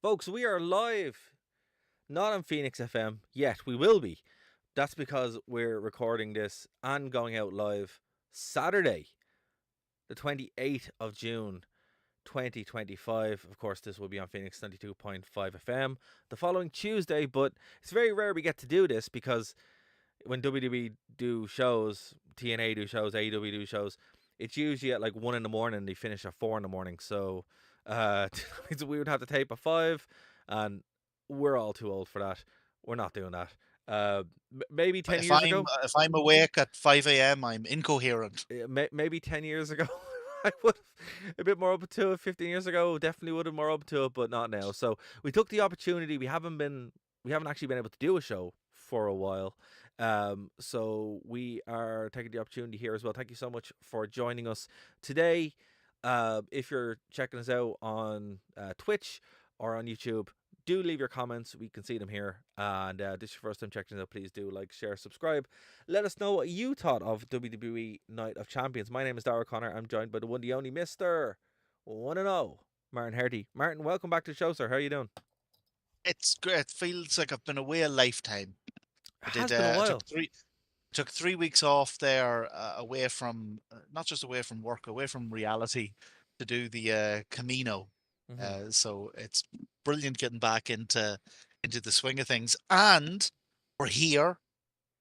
Folks, we are live. Not on Phoenix FM yet. We will be. That's because we're recording this and going out live Saturday, the 28th of June, 2025. Of course, this will be on Phoenix 92.5 FM the following Tuesday, but it's very rare we get to do this because when WWE do shows, TNA do shows, AEW do shows, it's usually at like 1 in the morning. They finish at 4 in the morning. So we would have to tape at 5, and we're all too old for that. We're not doing that. Maybe 10 years ago. If I'm awake at 5 a.m., I'm incoherent. Maybe 10 years ago. I would have a bit more open to it. 15 years ago, definitely would have more open to it, but not now. So we took the opportunity. We haven't actually been able to do a show for a while. So we are taking the opportunity here as well. Thank you so much for joining us today. If you're checking us out on Twitch or on YouTube, do leave your comments. We can see them here. And this is your first time checking us out, please do like, share, subscribe. Let us know what you thought of WWE Night of Champions. My name is Dara Connor. I'm joined by the one, the only Mr. 1-0, Martin Hardy. Martin, welcome back to the show, sir. How are you doing? It's great. It feels like I've been away a lifetime. It has been a while. Took 3 weeks off there, away from not just away from work, away from reality, to do the Camino. So it's brilliant getting back into the swing of things. And we're here.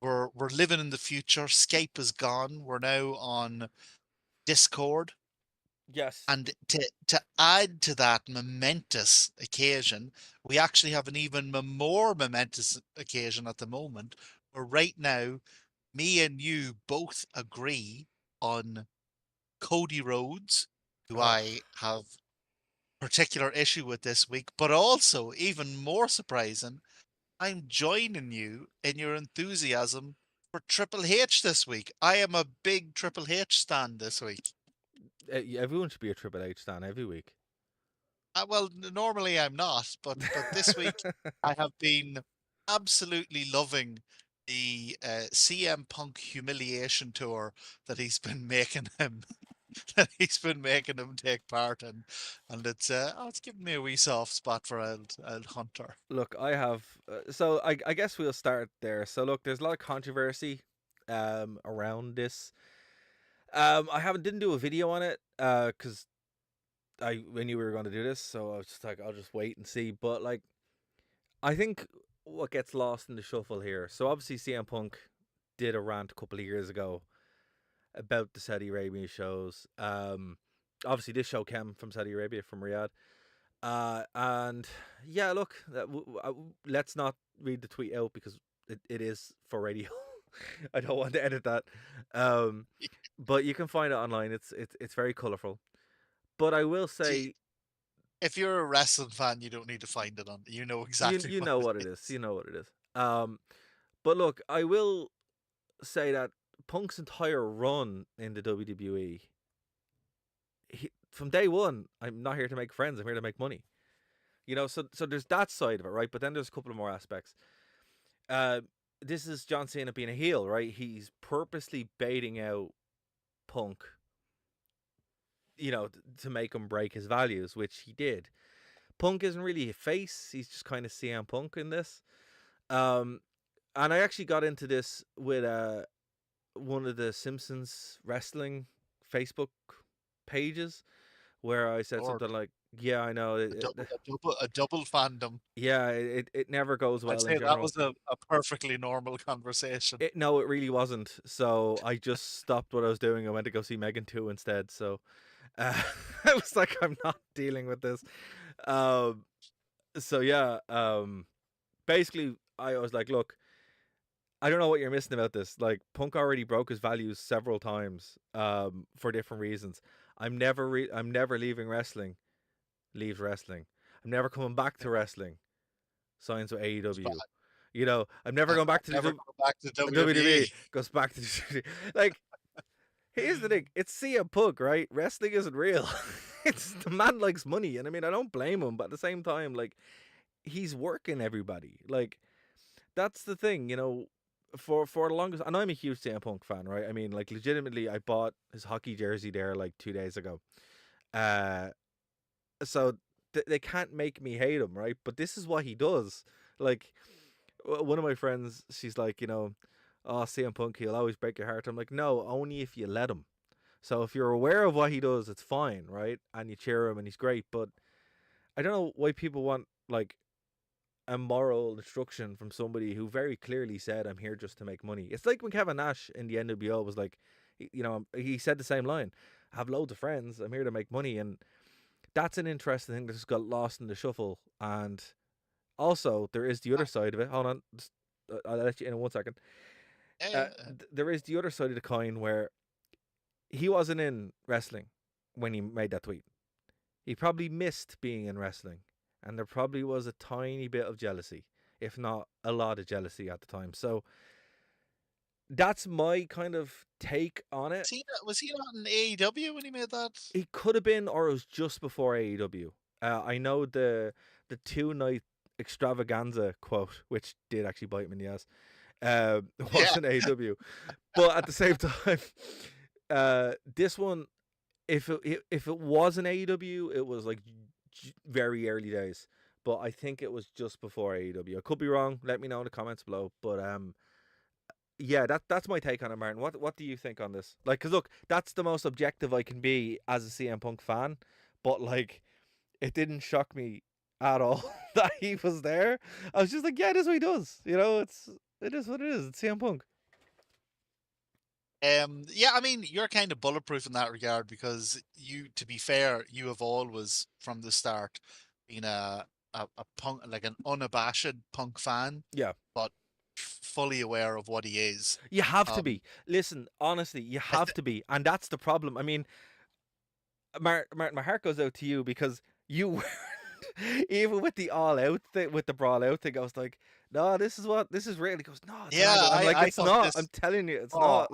We're living in the future. Skype is gone. We're now on Discord. Yes. And to add to that momentous occasion, we actually have an even more momentous occasion at the moment, where right now, me and you both agree on Cody Rhodes, who I have particular issue with this week, but also, even more surprising, I'm joining you in your enthusiasm for Triple H this week. I am a big Triple H stan this week. Everyone should be a Triple H stan every week. Well, normally I'm not, but this week I have been absolutely loving the CM Punk humiliation tour that he's been making him take part in, and it's giving me a wee soft spot for old Hunter. Look, I have so I guess we'll start there. So look, there's a lot of controversy around this. I didn't do a video on it because I knew we were going to do this, so I was just like, I'll just wait and see. But like, I think what gets lost in the shuffle here. So obviously, CM Punk did a rant a couple of years ago about the Saudi Arabia shows. Obviously, this show came from Saudi Arabia, from Riyadh. And yeah, look, let's not read the tweet out because it is for radio. I don't want to edit that. But you can find it online. It's very colourful. But I will say, if you're a wrestling fan, you don't need to find it on. You know exactly. You know what it is. You know what it is. But look, I will say that Punk's entire run in the WWE, from day one, I'm not here to make friends. I'm here to make money. You know, so there's that side of it, right? But then there's a couple of more aspects. This is John Cena being a heel, right? He's purposely baiting out Punk, you know, to make him break his values, which he did. Punk isn't really a face. He's just kind of CM Punk in this. And I actually got into this with one of the Simpsons wrestling Facebook pages, where I said something like, "Yeah, I know a double fandom." Yeah, it never goes well. I'd say that was a perfectly normal conversation. No, it really wasn't. So I just stopped what I was doing. I went to go see Megan 2 instead. So I was like, I'm not dealing with this. So yeah, basically I was like, look, I don't know what you're missing about this. Like, Punk already broke his values several times for different reasons. I'm never leaving wrestling. Leaves wrestling. I'm never coming back to wrestling. Signs with AEW. You know, I'm never going back to WWE. Goes back to WWE. Like, here's the thing. It's CM Punk, right? Wrestling isn't real. It's the man likes money, and I mean, I don't blame him, but at the same time, like, he's working everybody. Like, that's the thing, you know. For the longest, and I'm a huge CM Punk fan, right? I mean, like, legitimately, I bought his hockey jersey there like 2 days ago. So they can't make me hate him, right? But this is what he does. Like, one of my friends, she's like, oh, CM Punk, he'll always break your heart. I'm like, no, only if you let him. So if you're aware of what he does, it's fine, right? And you cheer him, and he's great. But I don't know why people want like a moral instruction from somebody who very clearly said, "I'm here just to make money." It's like when Kevin Nash in the NWO was like, he said the same line: "I have loads of friends. I'm here to make money," and that's an interesting thing that just got lost in the shuffle. And also, there is the other side of it. Hold on, I'll let you in 1 second. Yeah, There is the other side of the coin where he wasn't in wrestling when he made that tweet. He probably missed being in wrestling, and there probably was a tiny bit of jealousy, if not a lot of jealousy at the time. So that's my kind of take on it. was he not in AEW when he made that? He could have been, or it was just before AEW. I know the 2-night extravaganza quote, which did actually bite me in the ass, was in AEW. But at the same time, this one, if it was in AEW, it was like very early days. But I think it was just before AEW. I could be wrong. Let me know in the comments below. But yeah, that's my take on it, Martin. What do you think on this? Like, cause look, that's the most objective I can be as a CM Punk fan. But like, it didn't shock me at all that he was there. I was just like, yeah, this is what he does. It is what it is. It's CM Punk. Yeah, I mean, you're kind of bulletproof in that regard because to be fair, you have always from the start been a punk, like an unabashed punk fan. Yeah. But fully aware of what he is. You have to be. Listen, honestly, you have to be. And that's the problem. I mean, Martin, my heart goes out to you because you weren't, even with the all out thing, with the brawl out thing, I was like, no, this is real. He goes, no, it's not. I'm like, it's not. I'm telling you, it's not.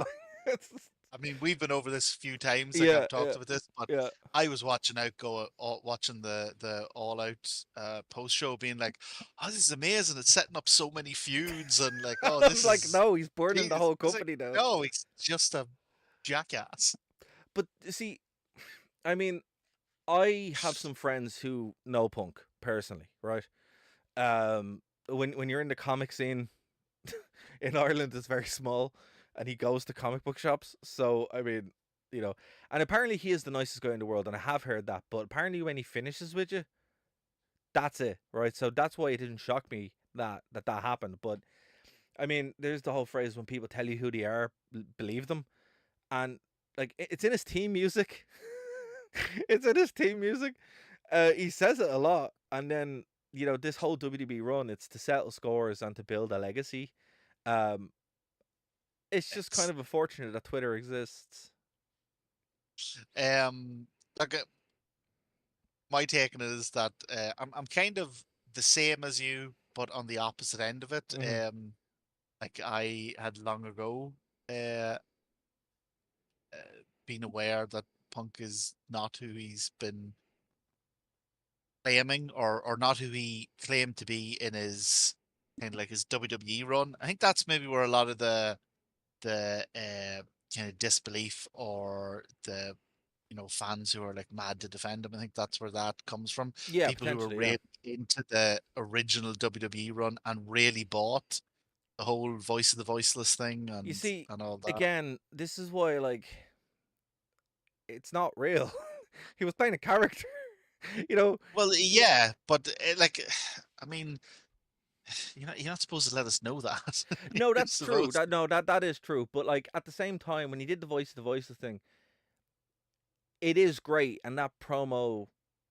I mean, we've been over this a few times. Yeah, I've talked about this, but yeah. I was watching the All Out post show, being like, "Oh, this is amazing! It's setting up so many feuds," and like, "Oh, I this was like, is no, he's burning the whole It's like, company down. no, he's just a jackass." But see, I mean, I have some friends who know Punk personally, right? When you're in the comic scene in Ireland, it's very small, and he goes to comic book shops. So I mean, and apparently he is the nicest guy in the world, and I have heard that. But apparently, when he finishes with you, that's it, right? So that's why it didn't shock me that happened. But I mean, there's the whole phrase: when people tell you who they are, believe them, and like it's in his team music. It's in his team music. He says it a lot, and then this whole WWE run, it's to settle scores and to build a legacy. Um, it's just kind of unfortunate that Twitter exists. Like, my take on it is that I'm kind of the same as you, but on the opposite end of it. Like I had long ago been aware that Punk is not who he's been claiming, or not who he claimed to be in his kind of like his WWE run. I think that's maybe where a lot of the kind of disbelief, or the fans who are like mad to defend him. I think that's where that comes from. Yeah, People who are potentially. really into the original WWE run and really bought the whole voice of the voiceless thing, You see, and all that. again, this is why it's not real. He was playing a character. Well, yeah, but like, I mean, you're not supposed to let us know that. No, that's true. That is true. But like at the same time, when he did the voice of the voiceless thing, it is great, and that promo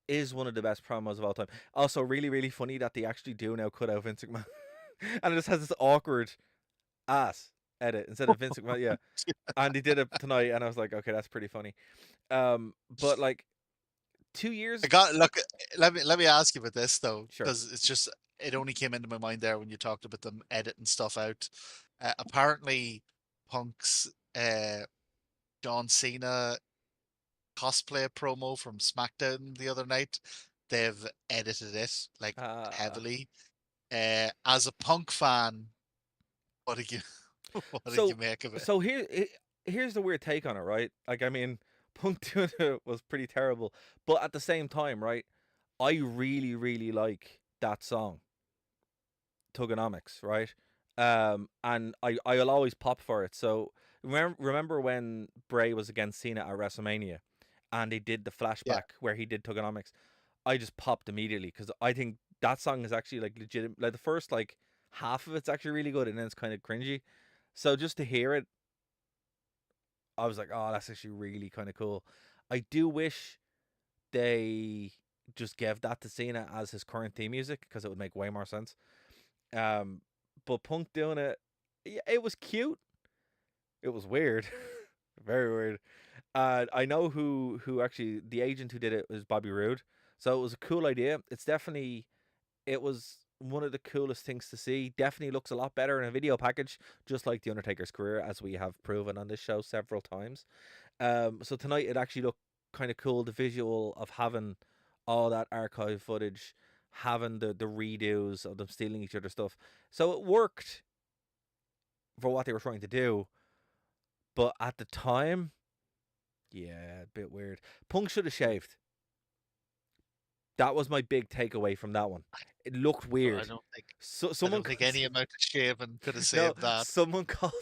is one of the best promos of all time. Also, really, really funny that they actually do now cut out Vince McMahon, and it just has this awkward ass edit instead of Vince McMahon. Yeah, and he did it tonight, and I was like, okay, that's pretty funny. But like 2 years. Look. Let me ask you about this though, Sure. because it only came into my mind there when you talked about them editing stuff out. Apparently, Punk's John Cena cosplay promo from SmackDown the other night, they've edited it like heavily. As a Punk fan, what did you make of it? So here's the weird take on it, right? Like, I mean, Punk doing it was pretty terrible, but at the same time, right? I really, really like that song, Tugonomics, right? And I'll always pop for it. So remember when Bray was against Cena at WrestleMania, and they did the Yeah. flashback where he did Tugonomics. I just popped immediately because I think that song is actually like legit. Like the first like half of it's actually really good, and then it's kind of cringy. So just to hear it, I was like, oh, that's actually really kind of cool. I do wish they just gave that to Cena as his current theme music because it would make way more sense. Um, but Punk doing it, yeah, it was cute. It was weird, very weird. I know who actually the agent who did it was Bobby Roode, so it was a cool idea. It was one of the coolest things to see. Definitely looks a lot better in a video package, just like the Undertaker's career, as we have proven on this show several times. So tonight it actually looked kind of cool. The visual of having all that archive footage, having the redos of them stealing each other's stuff. So it worked for what they were trying to do, but at the time, yeah, a bit weird. Punk should have shaved. That was my big takeaway from that one. It looked I weird. don't think So I someone don't think any amount of shaving could have no, saved that. someone called.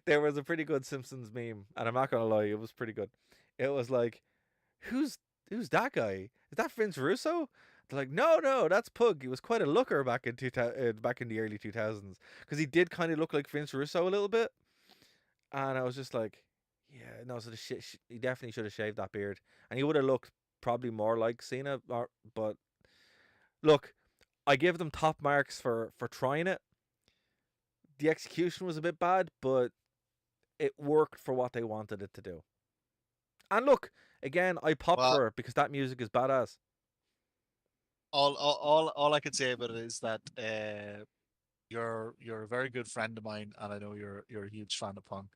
There was a pretty good Simpsons meme, and I'm not gonna lie, it was pretty good. It was like, who's who's that guy? Is that Vince Russo? They're like, no, that's Pug. He was quite a looker back in back in the early 2000s because he did kind of look like Vince Russo a little bit, and I was just like, yeah, no. So the shit, he definitely should have shaved that beard, and he would have looked probably more like Cena. But look, I give them top marks for trying it. The execution was a bit bad, but it worked for what they wanted it to do. And look, again, I popped Well, for it because that music is badass. all I can say about it is that you're a very good friend of mine, and I know you're a huge fan of Punk.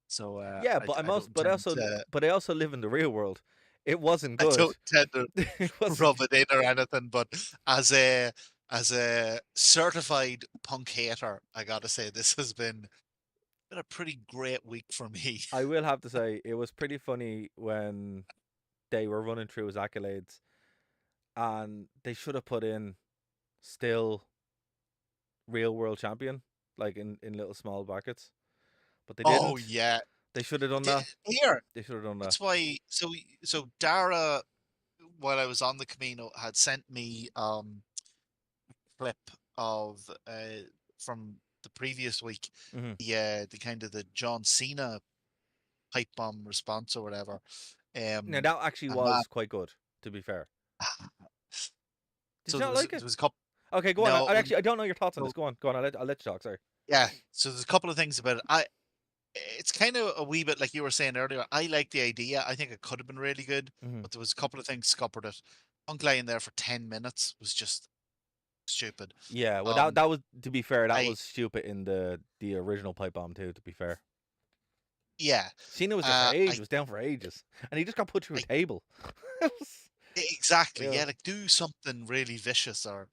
So Yeah, but I don't tend to I also live in the real world. It wasn't I good. don't tend to It wasn't. rub it in or anything, but as a as a certified Punk hater, I gotta say this has been a pretty great week for me. I will have to say it was pretty funny when they were running through his accolades, and they should have put in still real world champion, like in little small brackets, but they Oh didn't. yeah, They should have done Di- that. here They should have done that. that's why. So Dara, while I was on the Camino, had sent me clip of from the previous week, Hmm. the kind of the John Cena pipe bomb response or whatever. Now Um, that actually and man, was quite good, to be fair. Did so you not like it? there was a couple. Okay, go on. No, I don't know your thoughts on so this. Go on, go on. I'll let you talk. Sorry. yeah, so there's a couple of things about it. It's kind of a wee bit like you were saying earlier. I like the idea. I think it could have been really good, Hmm. but there was a couple of things scuppered it. Punk lying there for 10 minutes was just stupid. Yeah, well, Um, that was, to be fair, that I was stupid in the original pipe bomb too. To be fair, yeah, Cena was there for ages, was down for ages, and he just got put through a I table. exactly, Yeah, yeah, like do something really vicious or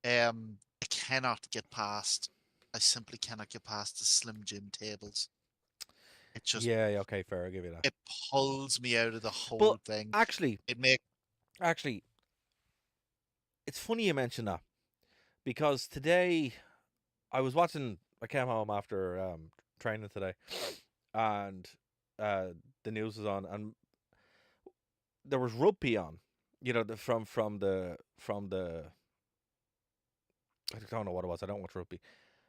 I cannot get past. I simply cannot get past the Slim Jim tables. It just yeah, okay, fair. I'll give you that. it pulls me out of the But whole thing. actually, It make actually, it's funny you mention that because today I was watching. I came home after training today, and uh, the news was on, and there was rugby on. You know, from the I don't know what it was. I don't watch rugby,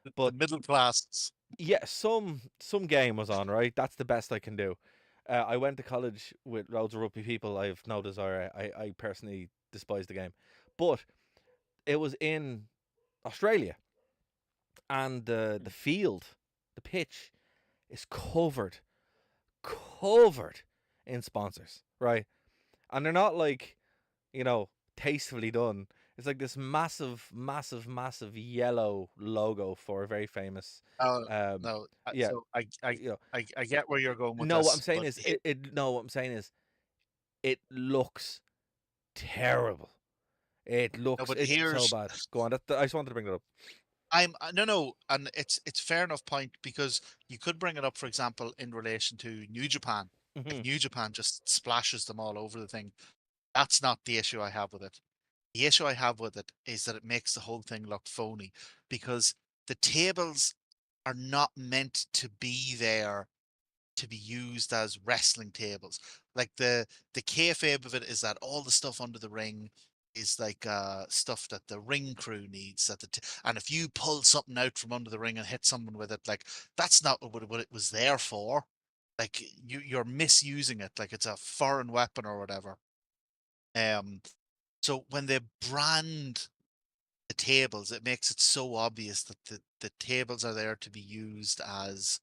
the but middle class. yeah, some game was on, right? That's the best I can do. I went to college with loads of rugby people. I have no desire. I personally despise the game, but it was in Australia, and the field, the pitch, is covered in sponsors, right? And they're not like, tastefully done. It's like this massive yellow logo for a very famous. Oh Um, no, yeah, so you know, I get where you're going with no, what I'm this, saying but is what I'm saying is it looks terrible. no, but It's so here's bad. Go on. I just wanted to bring that up. no, and it's fair enough point because you could bring it up, for example, in relation to New Japan. If Hmm. New Japan just splashes them all over the thing, that's not the issue I have with it. The issue I have with it is that it makes the whole thing look phony because the tables are not meant to be there to be used as wrestling tables. Like the kayfabe of it is that all the stuff under the ring is like stuff that the ring crew needs. And if you pull something out from under the ring and hit someone with it, like that's not what it was there for. Like you're misusing it, like it's a foreign weapon or whatever. Um, so when they brand the tables, it makes it so obvious that the tables are there to be used as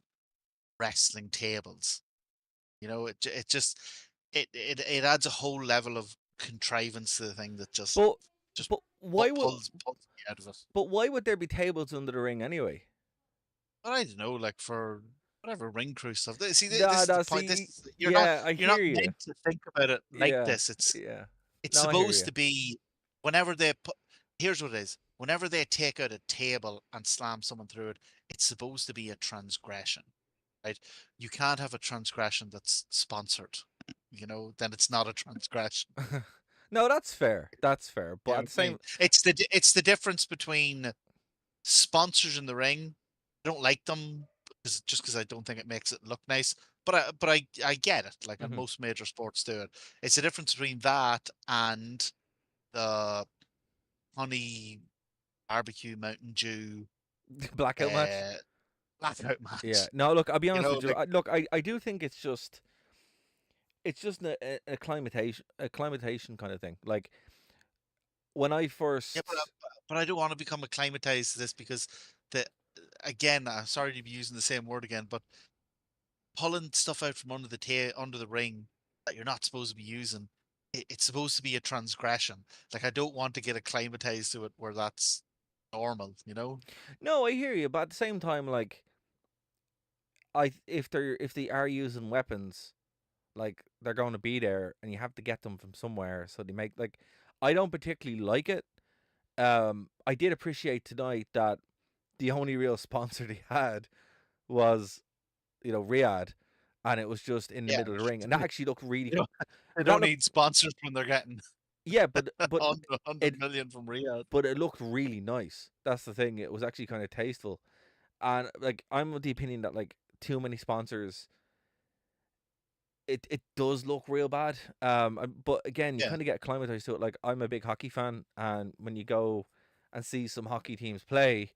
wrestling tables. You know, it just it adds a whole level of contrivance to the thing that But just but why would pulls me out of it. there be tables under the ring anyway? But I don't know, like for whatever ring crew stuff. See, this Nah, is the nah. point. See, You're yeah, I not hear you. meant to think about it like Yeah, this. yeah. It's No, I hear supposed you. to be whenever they put. Here's what it is. Whenever they take out a table and slam someone through it, it's supposed to be a transgression, right? You can't have a transgression that's sponsored. You know, then it's not a transgression. No, that's fair. That's fair. You But know at the what I same, mean? It's the difference between sponsors in the ring. I don't like them because I don't think it makes it look nice. But I get it. Like and Mhm. most major sports do it. It's the difference between that and the honey barbecue Mountain Dew Blackout match. uh, blackout Yeah. match. No, look, I'll be You honest know, with you. like Look, I do think it's just a acclimatation kind of thing. Like when I yeah, first, but I don't want to become acclimatized to this because the again, I'm sorry to be using the same word again, but pulling stuff out from under the ring that you're not supposed to be using, it's supposed to be a transgression. Like I don't want to get acclimatized to it where that's normal, you know? no, I hear you, but at the same time, like if they are using weapons, like they're going to be there, and you have to get them from somewhere. So they make like, I don't particularly like it. I did appreciate tonight that the only real sponsor they had was, Riyadh, and it was just in the Yeah. middle of the ring, and that actually looked really. You know, they That don't looked, need sponsors when they're getting yeah, but 100 it million from Riyadh. it looked really nice. That's the thing. It was actually kind of tasteful, and like I'm of the opinion that like too many sponsors, it does look real bad. But again, you Yeah. kind of get acclimatized to it. Like I'm a big hockey fan, and when you go and see some hockey teams play,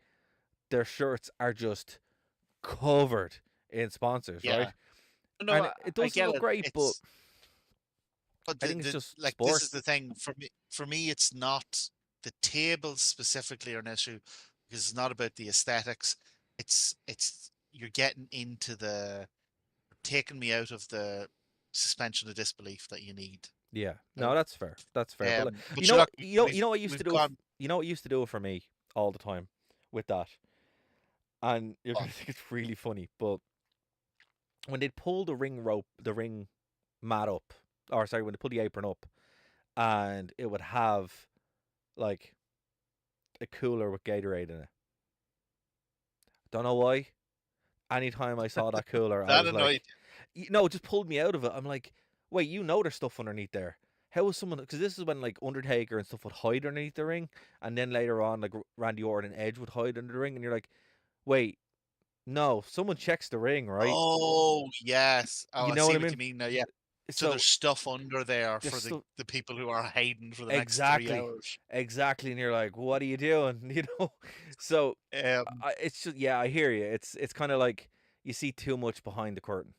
their shirts are just covered in sponsors, Yeah. right? No, And I, it I doesn't get look it. great, but But I think it's the just like this sport. is the thing for me it's not the tables specifically are an issue because it's not about the aesthetics. It's you're getting into the taking me out of the suspension of disbelief that you need. Yeah, You no, know? that's fair. That's fair. But like, But you look, what used to we've do. gone What used to do it for me all the time with that, and you're what? gonna think it's really funny, but when they'd pull the ring rope, the ring mat up, or sorry, when they pull the apron up, and it would have like a cooler with Gatorade in it. Don't know why. Anytime I saw that cooler, I That was annoyed like, no, it just pulled me out of it. I'm like, wait, there's stuff underneath there. How is someone? Because this is when like Undertaker and stuff would hide underneath the ring, and then later on, like Randy Orton and Edge would hide under the ring, and you're like, wait, no, someone checks the ring, right? Oh, yes. Oh, You I know what see I what you mean? mean now. Yeah. So So there's stuff under there there's for so the people who are hiding for the next three exactly, hours. exactly, and you're like, what are you doing? So Um, it's just, yeah, I hear you. It's kind of like you see too much behind the curtain,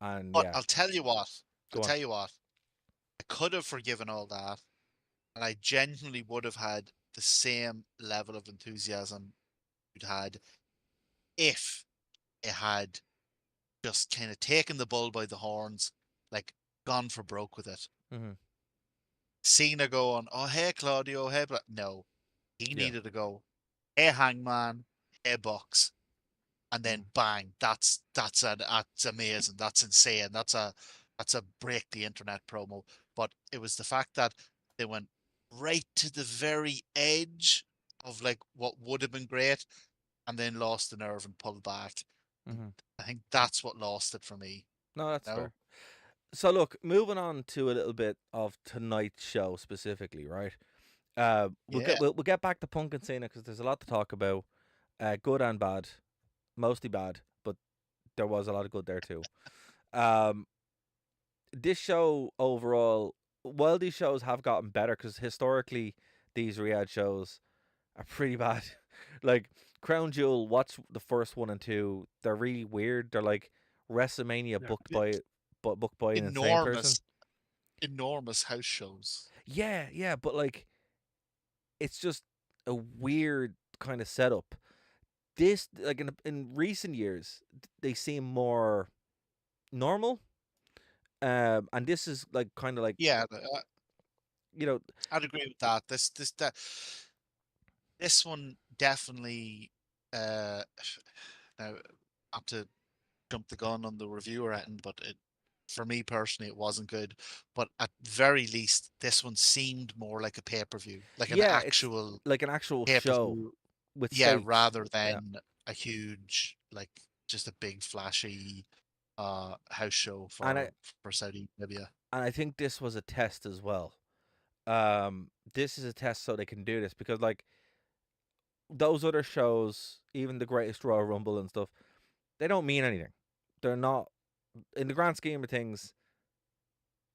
and but yeah, I'll tell you what. I'll go on. tell you what. I could have forgiven all that, and I genuinely would have had the same level of enthusiasm you'd had if it had just kind of taken the bull by the horns, like gone for broke with it. Hmm. Cena going, "Oh hey Claudio, hey," but no, he Yeah. needed to go, "Hey Hangman, hey Bucks," and Hmm. then bang, that's amazing, that's insane, that's a break the internet promo. But it was the fact that they went right to the very edge of like what would have been great, and then lost the nerve and pulled back. And Hmm. I think that's what lost it for me. No, that's You know? fair. So look, moving on to a little bit of tonight's show specifically, right? We'll Yeah. get back to Punk and Cena because there's a lot to talk about, good and bad, mostly bad, but there was a lot of good there too. Um, this show overall, while these shows have gotten better, because historically these Riyadh shows are pretty bad. Like Crown Jewel, watch the first one and two. They're really weird. They're like WrestleMania They're booked by an insane person. enormous, enormous house shows. Yeah, but like it's just a weird kind of setup. This like in recent years they seem more normal. And this is like kind of like, Yeah, you know, I'd agree with that. This one definitely. Now, not to jump the gun on the reviewer end, but for me personally, it wasn't good. But at very least, this one seemed more like a pay-per-view, like an yeah, it's actual like an actual show pay-per-view. with Yeah, stakes. rather Yeah. than a huge, like just a big flashy house show And I for Saudi Arabia. and I think this was a test as well. This is a test so they can do this because like those other shows, even the Greatest Royal Rumble and stuff, they don't mean anything. They're not in the grand scheme of things.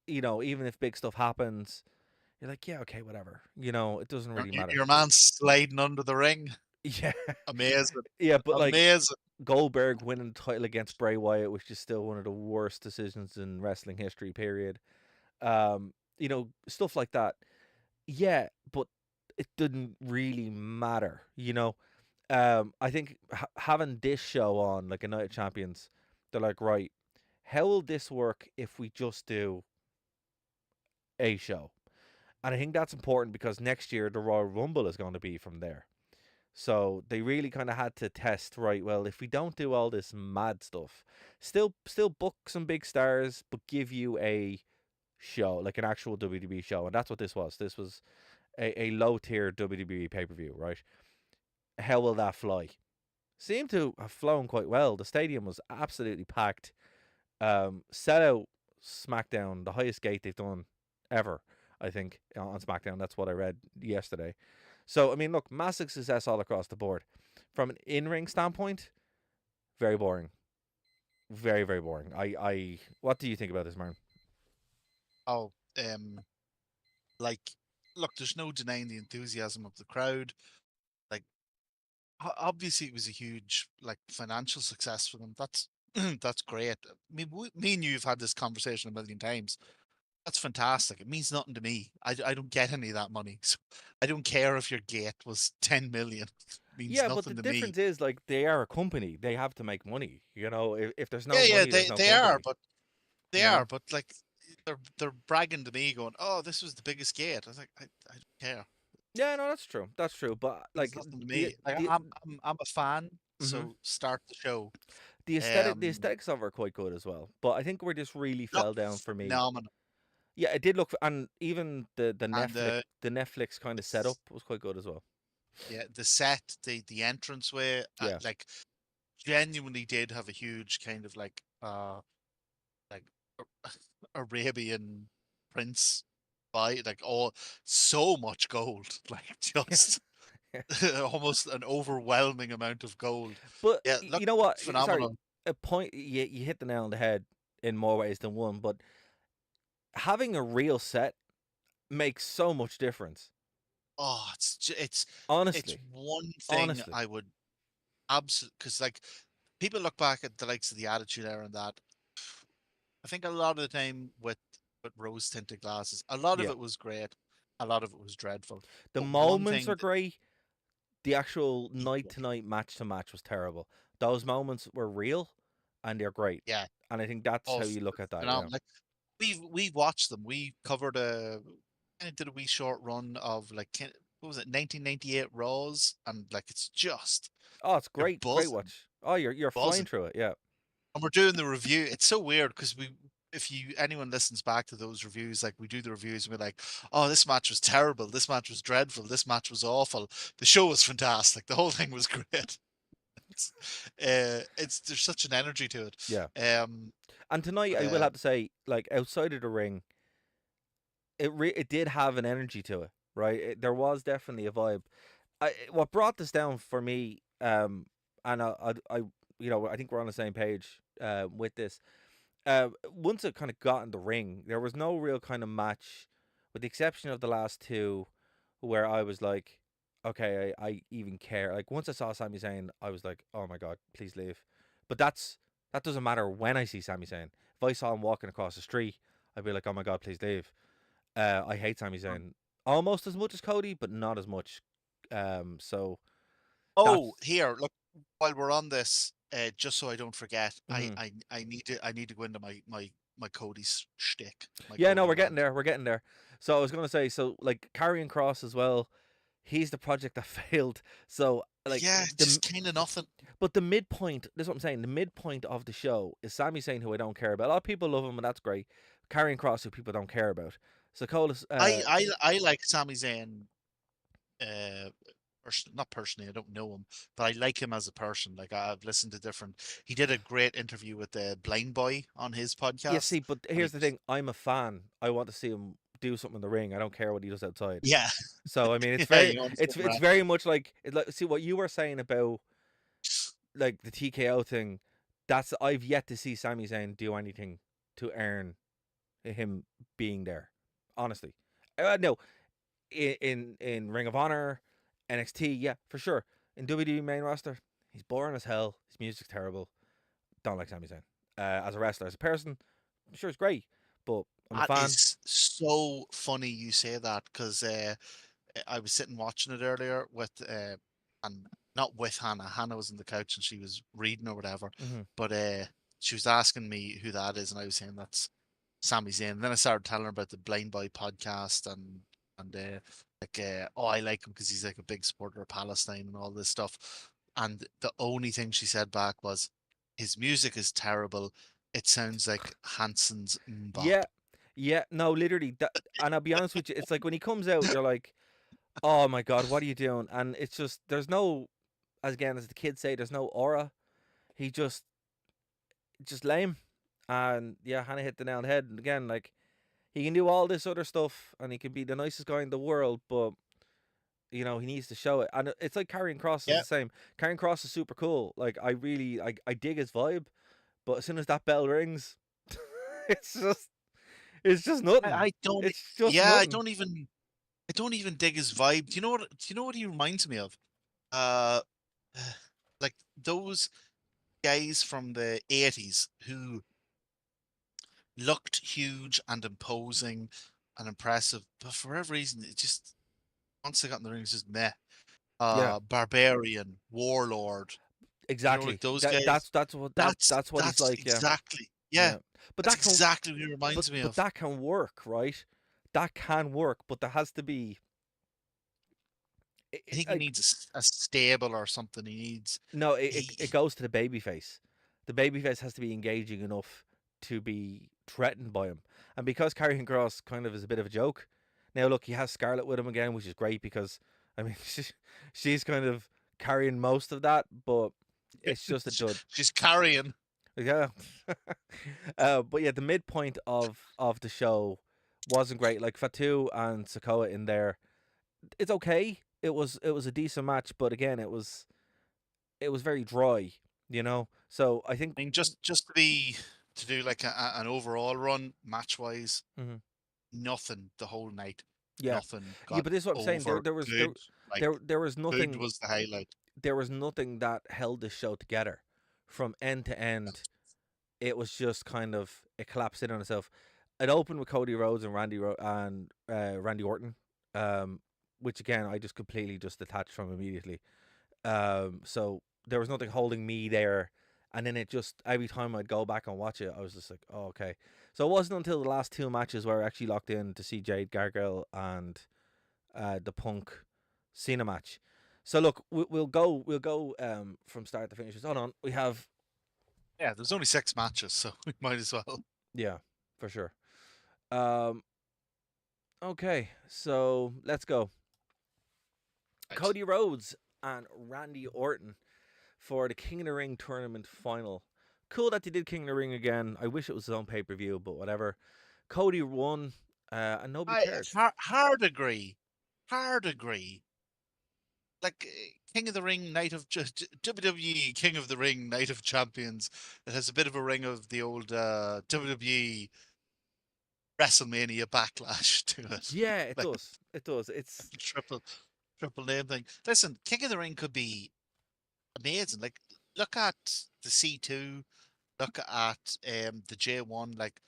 Even if big stuff happens, you're like, yeah, okay, whatever. It doesn't really matter. Your man sliding under the ring, Yeah, amazing, yeah, but like amazing. Goldberg winning the title against Bray Wyatt, which is still one of the worst decisions in wrestling history. Period. Stuff like that. Yeah, but it didn't really matter. I think having this show on, like a Night of Champions, they're like, right, how will this work if we just do a show? And I think that's important because next year the Royal Rumble is going to be from there. So they really kind of had to test, right? Well, if we don't do all this mad stuff, still book some big stars, but give you a show, like an actual WWE show, and that's what this was. This was a low tier WWE pay per view, right? How will that fly? Seemed to have flown quite well. The stadium was absolutely packed. Set out SmackDown, the highest gate they've done ever, I think, on SmackDown. That's what I read yesterday. So, I mean, look, massive success all across the board. From an in ring standpoint, very boring. Very, very boring. What do you think about this, Martin? Oh, like, look, there's no denying the enthusiasm of the crowd. Like, obviously, it was a huge like financial success for them. That's that's great. I mean, me and you have had this conversation a million times. That's fantastic. It means nothing to me. I don't get any of that money. So I don't care if your gate was 10 million. It means Yeah, but the nothing to me. difference is, like, they are a company. They have to make money. If there's no Yeah, yeah, money, there's no they are, company. but they You are, know? but like they're bragging to me, going, "Oh, this was the biggest gate." I was like, I don't care. Yeah, no, that's true. That's true. But It means like nothing to the me. Like the I'm a fan, mm-hmm. so start the show. The Um, aesthetics of it are quite good as well. But I think where this really Look fell down for me. phenomenal, Yeah, it did look, and even the and Netflix kind of setup it's was quite good as well. yeah, the set, the entranceway, Yeah, like genuinely did have a huge kind of like Arabian prince like all so much gold, like just almost an overwhelming amount of gold. but Yeah, look you know what? Sorry, phenomenal. a point. You hit the nail on the head in more ways than one. But having a real set makes so much difference. Oh, it's Honestly, one thing honestly, I would absolutely, because like people look back at the likes of the Attitude Era and that. I think a lot of the time with rose tinted glasses, a lot of yeah. it was great, a lot of it was dreadful. The But one moments thing are great. The actual that, night to night, match to match was terrible. Those moments were real, and they're great. yeah, And I think that's how of you look at that. Yeah. phenomenal. Like we watched them. We covered kind of did a wee short run of like what was it, 1998 Raws, and like it's just Oh, it's you're great. Great buzzing, watch. Oh, you're flying buzzing. through it. Yeah. And we're doing the review. It's so weird because if anyone listens back to those reviews, like we do the reviews and we're like, oh, this match was terrible, this match was dreadful, this match was awful. The show was fantastic. The whole thing was great. It's there's such an energy to it. Yeah. Um, And tonight, but I will have to say, like outside of the ring, it did have an energy to it. right? There was definitely a vibe. What brought this down for me, and I think we're on the same page with this. Once it kind of got in the ring, there was no real kind of match, with the exception of the last two, where I was like, okay, I even care. Like once I saw Sami Zayn, I was like, oh my god, please leave. But that doesn't matter when I see Sami Zayn. If I saw him walking across the street, I'd be like, oh my god, please leave. I hate Sami Zayn almost as much as Cody, but not as much. So Oh, that's here, look, while we're on this, just so I don't forget, mhm. I need to go into my Cody's shtick, my Yeah, no, Cody we're getting rant. there. We're getting there. So I was gonna say, so like Karrion Kross as well. He's the project that failed. So like Yeah, just kind of nothing. but the midpoint. This is what I'm saying. The midpoint of the show is Sami Zayn, who I don't care about. A lot of people love him, and that's great. Karrion Kross, who people don't care about. So Cole's, I like Sami Zayn, uh, not personally, I don't know him, but I like him as a person. Like I've listened to different. He did a great interview with the Blind Boy on his yeah. podcast, See, but and here's he the was, thing. I'm a fan. I want to see him do something in the ring. I don't care what he does outside. yeah, So I mean, yeah, you know, it's very much like see what you were saying about like the TKO thing. That's I've yet to see Sami Zayn do anything to earn him being there. Honestly, no, in Ring of Honor, NXT, yeah, for sure. In WWE main roster, he's boring as hell. His music's terrible. Don't like Sami Zayn. As a wrestler, as a person, I'm sure it's great, but I'm a that fan. is so funny you say that because I was sitting watching it earlier with and not with Hannah. Hannah was on the couch and she was reading or whatever, Hmm. but she was asking me who that is, and I was saying that's Sami Zayn. And then I started telling her about the Blind Boy podcast and oh, I like him because he's like a big supporter of Palestine and all this stuff. And the only thing she said back was, his music is terrible. It sounds like Hanson's Mbop. Yeah, yeah, no, literally. And I'll be honest with you, it's like when he comes out, you're like, oh my god, what are you doing? And it's just there's no, as the kids say, there's no aura. He just lame. And yeah, Hannah hit the nail on the head. And again, like he can do all this other stuff, and he can be the nicest guy in the world, but he needs to show it. And it's like Karrion Kross is Yeah, the same. Karrion Kross is super cool. Like I really, I dig his vibe, but as soon as that bell rings, it's just, it's just nothing. I don't. It's just Yeah, nothing. I don't even dig his vibe. Do you know what he reminds me of? Uh, like those guys from the 80s who looked huge and imposing and impressive, but for whatever reason, it just once they got in the ring, it's just meh. Yeah, Barbarian, Warlord, you know, like exactly. those That guys. that's what that's what he's That's like. Yeah, exactly, yeah, yeah. But that's that can exactly what he reminds me but of. that can work, right? That can work, but there has to be I think he like needs a stable or something. no, it He, goes to the baby face. The baby face has to be engaging enough to be threatened by him. And because Karrion Kross kind of is a bit of a joke, now look, he has Scarlett with him again, which is great because I mean she's kind of carrying most of that, but it's just a dud. she's carrying. Yeah. But yeah, the midpoint of the show wasn't great. Like Fatu and Sikoa in there, it's okay. It was a decent match, but again, it was very dry, So I think, I mean, just to do like an overall run match wise, mhm, nothing the whole night. yeah, Nothing yeah. got But this is what I'm saying. There over there was there good. Like there there was good nothing was the highlight. there was nothing that held this show together from end to end. It was just kind of it collapsed in on itself. It opened with Cody Rhodes and Randy Orton, um, which again I just completely just detached from immediately. So there was nothing holding me there. And then it just every time I'd go back and watch it, I was just like, oh, okay. So it wasn't until the last two matches where I actually locked in to see Jade Cargill and the Punk Cena match. So look, we'll go from start to finish. Hold on, we have Yeah, there's only 6 matches, so we might as well. yeah, for sure. Um, okay, so let's go. Right. Cody Rhodes and Randy Orton for the King of the Ring tournament final. Cool that they did King of the Ring again. I wish it was his own pay per view, but whatever. Cody won, and nobody I cared. hard agree. hard agree. Like King of the Ring, WWE King of the Ring, Night of Champions. It has a bit of a ring of the old WWE WrestleMania backlash to it. Yeah, it Like does. It does. It's triple triple name thing. Listen, King of the Ring could be amazing. Like look at the C2, look at the J1. Like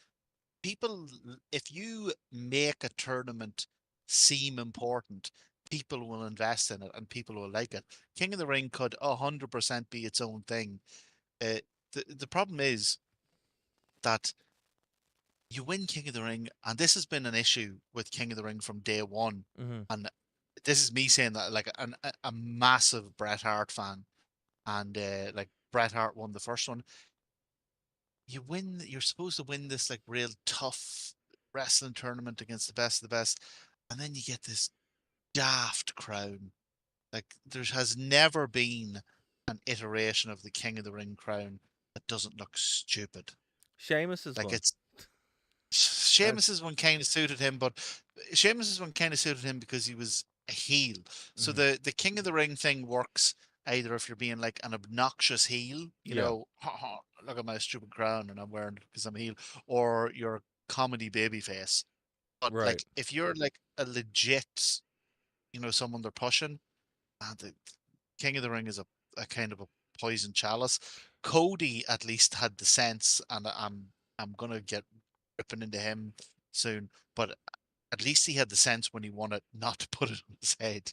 people, if you make a tournament seem important, people will invest in it and people will like it. King of the Ring could 100% be its own thing. Uh, the problem is that you win King of the Ring, and this has been an issue with King of the Ring from day one. mhm. And this is me saying that like a massive Bret Hart fan, and like Bret Hart won the first one. You win. You're supposed to win this like real tough wrestling tournament against the best of the best, and then you get this daft crown. Like there has never been an iteration of the King of the Ring crown that doesn't look stupid. Sheamus is Like one. it's That, Sheamus's one kind of suited him, but Sheamus's one kind of suited him because he was a heel. So mhm. the King of the Ring thing works either if you're being like an obnoxious heel, you Yeah, know, "Ha, ha, look at my stupid crown and I'm wearing it because I'm a heel, or you're a comedy babyface. But right. like if you're like a legit, you know, someone they're pushing, the King of the Ring is a kind of a poison chalice. Cody at least had the sense, and I'm gonna get ripping into him soon, but at least he had the sense when he won it not to put it on his head.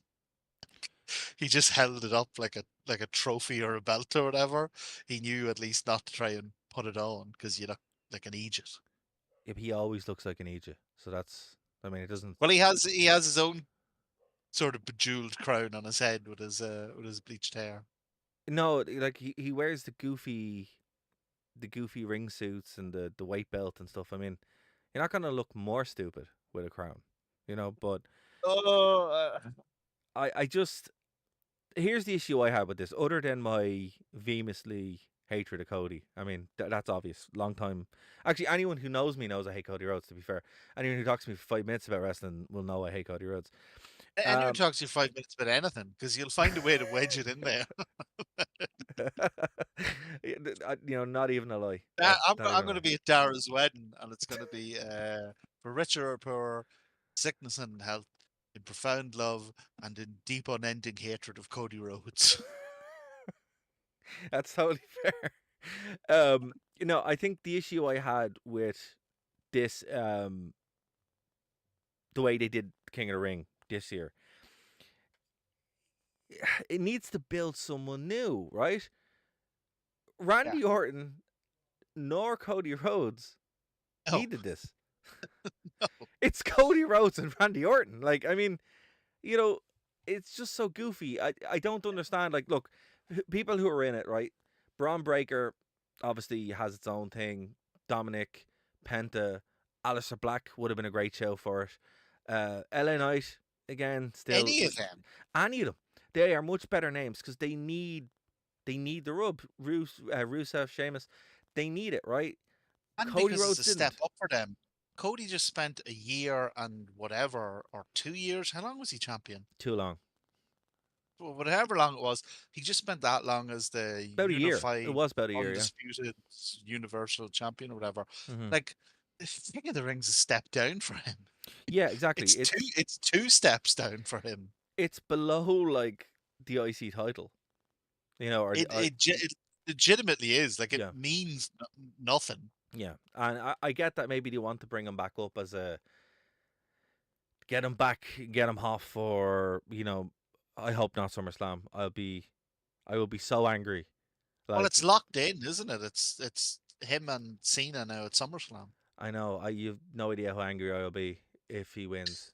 He just held it up like a trophy or a belt or whatever. He knew at least not to try and put it on because you look like an idiot. Yeah, he always looks like an idiot. So that's. I mean, it doesn't. Well, he has his own sort of bejeweled crown on his head with his bleached hair. No, like he wears the goofy ring suits and the white belt and stuff. I mean, you're not gonna look more stupid with a crown, you know. But Oh, I just here's the issue I have with this. Other than my vehemently hatred of Cody, I mean that's obvious. Long time, actually, anyone who knows me knows I hate Cody Rhodes. To be fair, anyone who talks to me for 5 minutes about wrestling will know I hate Cody Rhodes. anyone Um, talks to you 5 minutes about anything because you'll find a way to wedge it in there. not even a lie. I'm Not even I'm a going to lie. be at Dara's wedding, and it's going to be for richer or poor, sickness and health, in profound love and in deep, unending hatred of Cody Rhodes. That's totally fair. I think the issue I had with this, the way they did King of the Ring this year, it needs to build someone new, right? Yeah. Randy Orton nor Cody Rhodes No, needed this. no. It's Cody Rhodes and Randy Orton. Like, I mean, you know, it's just so goofy. I don't understand. Like, look, people who are in it, right? Braun Breaker obviously has its own thing. Dominic, Penta, Aleister Black would have been a great show for it. LA Knight again, still Any of them. any of them. They are much better names because they need the rub. Rusev, Sheamus, they need it, right? And Cody because it's Rhodes a step didn't. up for them. Cody just spent a year and whatever, or 2 years. How long was he champion? Too long. Well, whatever long it was, he just spent that long as the About a year. It unified, was about a year, yeah. undisputed universal champion or whatever. Hmm. Like, King of the Ring's a step down for him. Yeah, exactly. It's two steps down for him. It's below like the IC title, or It legitimately is. Like it yeah, means nothing. yeah. And I get that maybe they want to bring him back up as a get him back, get him off for I hope not SummerSlam. I will be so angry. Well, Like it's locked in, isn't it? It's him and Cena now at SummerSlam. I know you've no idea how angry I will be if he wins.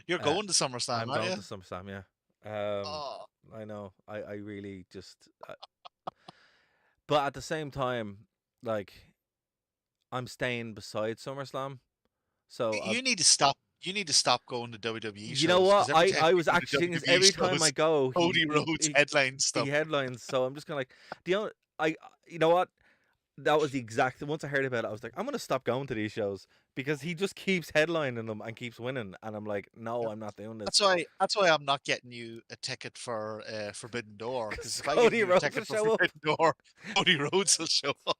You're Uh, going to SummerSlam, I'm aren't going you? to SummerSlam, yeah. Oh, I know. I really just. But at the same time, like I'm staying beside SummerSlam, so you need to stop. You need to stop going to WWE you know shows what? because every time I you was go to actually thinking this WWE every time I shows, go, Cody Rhodes headline he stuff. headlines. So I'm just kind of like, the only, I you know what? That was the exact. Once I heard about it, I was like, I'm gonna stop going to these shows because he just keeps headlining them and keeps winning, and I'm like, no, Yep. I'm not doing this. That's why I'm not getting you a ticket for Forbidden Door, because Because if I give Cody you a Rhodes will ticket for show up. Forbidden Door, Cody Rhodes will show up.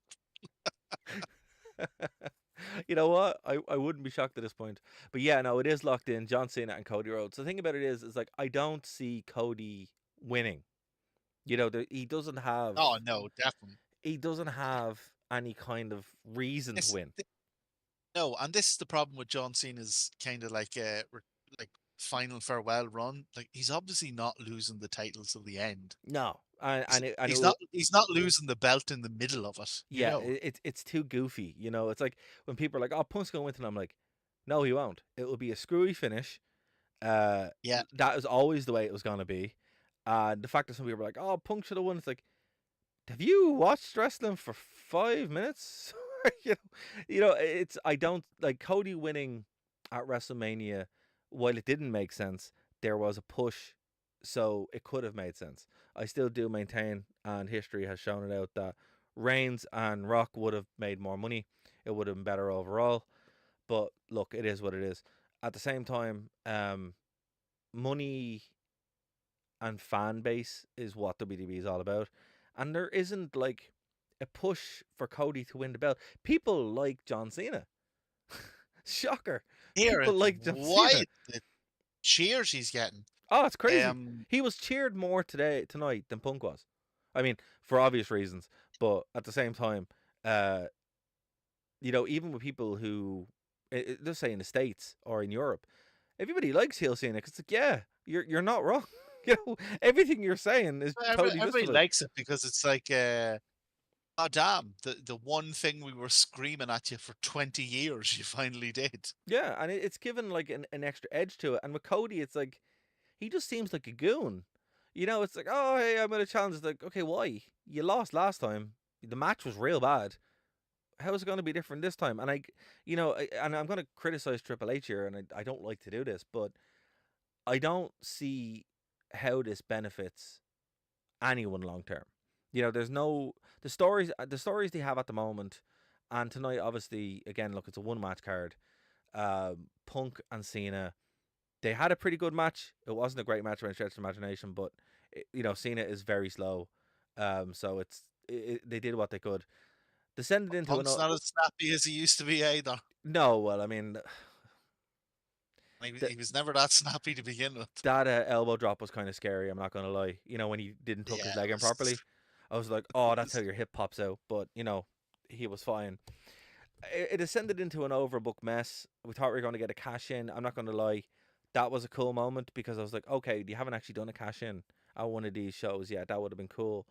You know what? I wouldn't be shocked at this point. But yeah, no, it is locked in. John Cena and Cody Rhodes. The thing about it is like I don't see Cody winning. You know, he doesn't have. Oh no, definitely. He doesn't have any kind of reason to This, win. no, and this is the problem with John Cena's kind of like like final farewell run. Like, he's obviously not losing the title till the end. No, He's, and he's not he's not losing the belt in the middle of it. You yeah, know. it's too goofy. You know, it's like when people are like, "Oh, Punk's gonna win," and I'm like, "No, he won't. It will be a screwy finish." Uh, Yeah. that is always the way it was gonna be. The fact that some people are like, "Oh, Punk should have won," it's like, have you watched wrestling for 5 minutes? It's I don't like Cody winning at WrestleMania. While it didn't make sense, there was a push, so it could have made sense. I still do maintain, and history has shown it out, that Reigns and Rock would have made more money. It would have been better overall. But look, it is what it is. At the same time, money and fan base is what WWE is all about. And there isn't like a push for Cody to win the belt. People like John Cena. Shocker. Here People it's like John why Cena. the cheers he's getting. Oh, it's crazy. Um, He was cheered more tonight than Punk was. I mean, for obvious reasons, but at the same time, uh, even with people who, let's say in the States or in Europe, everybody likes heel Cena because it's like, yeah, you're not wrong. Everything you're saying is totally everybody justified. likes it because it's like, oh damn, the one thing we were screaming at you for 20 years, you finally did. Yeah, and it's given like an extra edge to it. And with Cody, it's like he just seems like a goon. It's like, oh hey, I'm gonna challenge. It's like, okay, why? You lost last time. The match was real bad. How is it going to be different this time? And and I'm going to criticize Triple H here, and I don't like to do this, but I don't see how this benefits anyone long term. There's no the stories they have at the moment, and tonight obviously again look, it's a one match card. Punk and Cena, they had a pretty good match. It wasn't a great match by any stretch of imagination, but Cena is very slow, so they did what they could. Descended into Punk's not as snappy as he used to be either. no, well, I mean, He was never that snappy to begin with. that elbow drop was kind of scary. I'm not gonna lie. When he didn't tuck his Yeah, leg in properly, I was like, oh, that's how your hip pops out. But he was fine. It descended into an overbooked mess. We thought we were going to get a cash in. I'm not going to lie. That was a cool moment because I was like, okay, you haven't actually done a cash in at one of these shows yet. That would have been cool.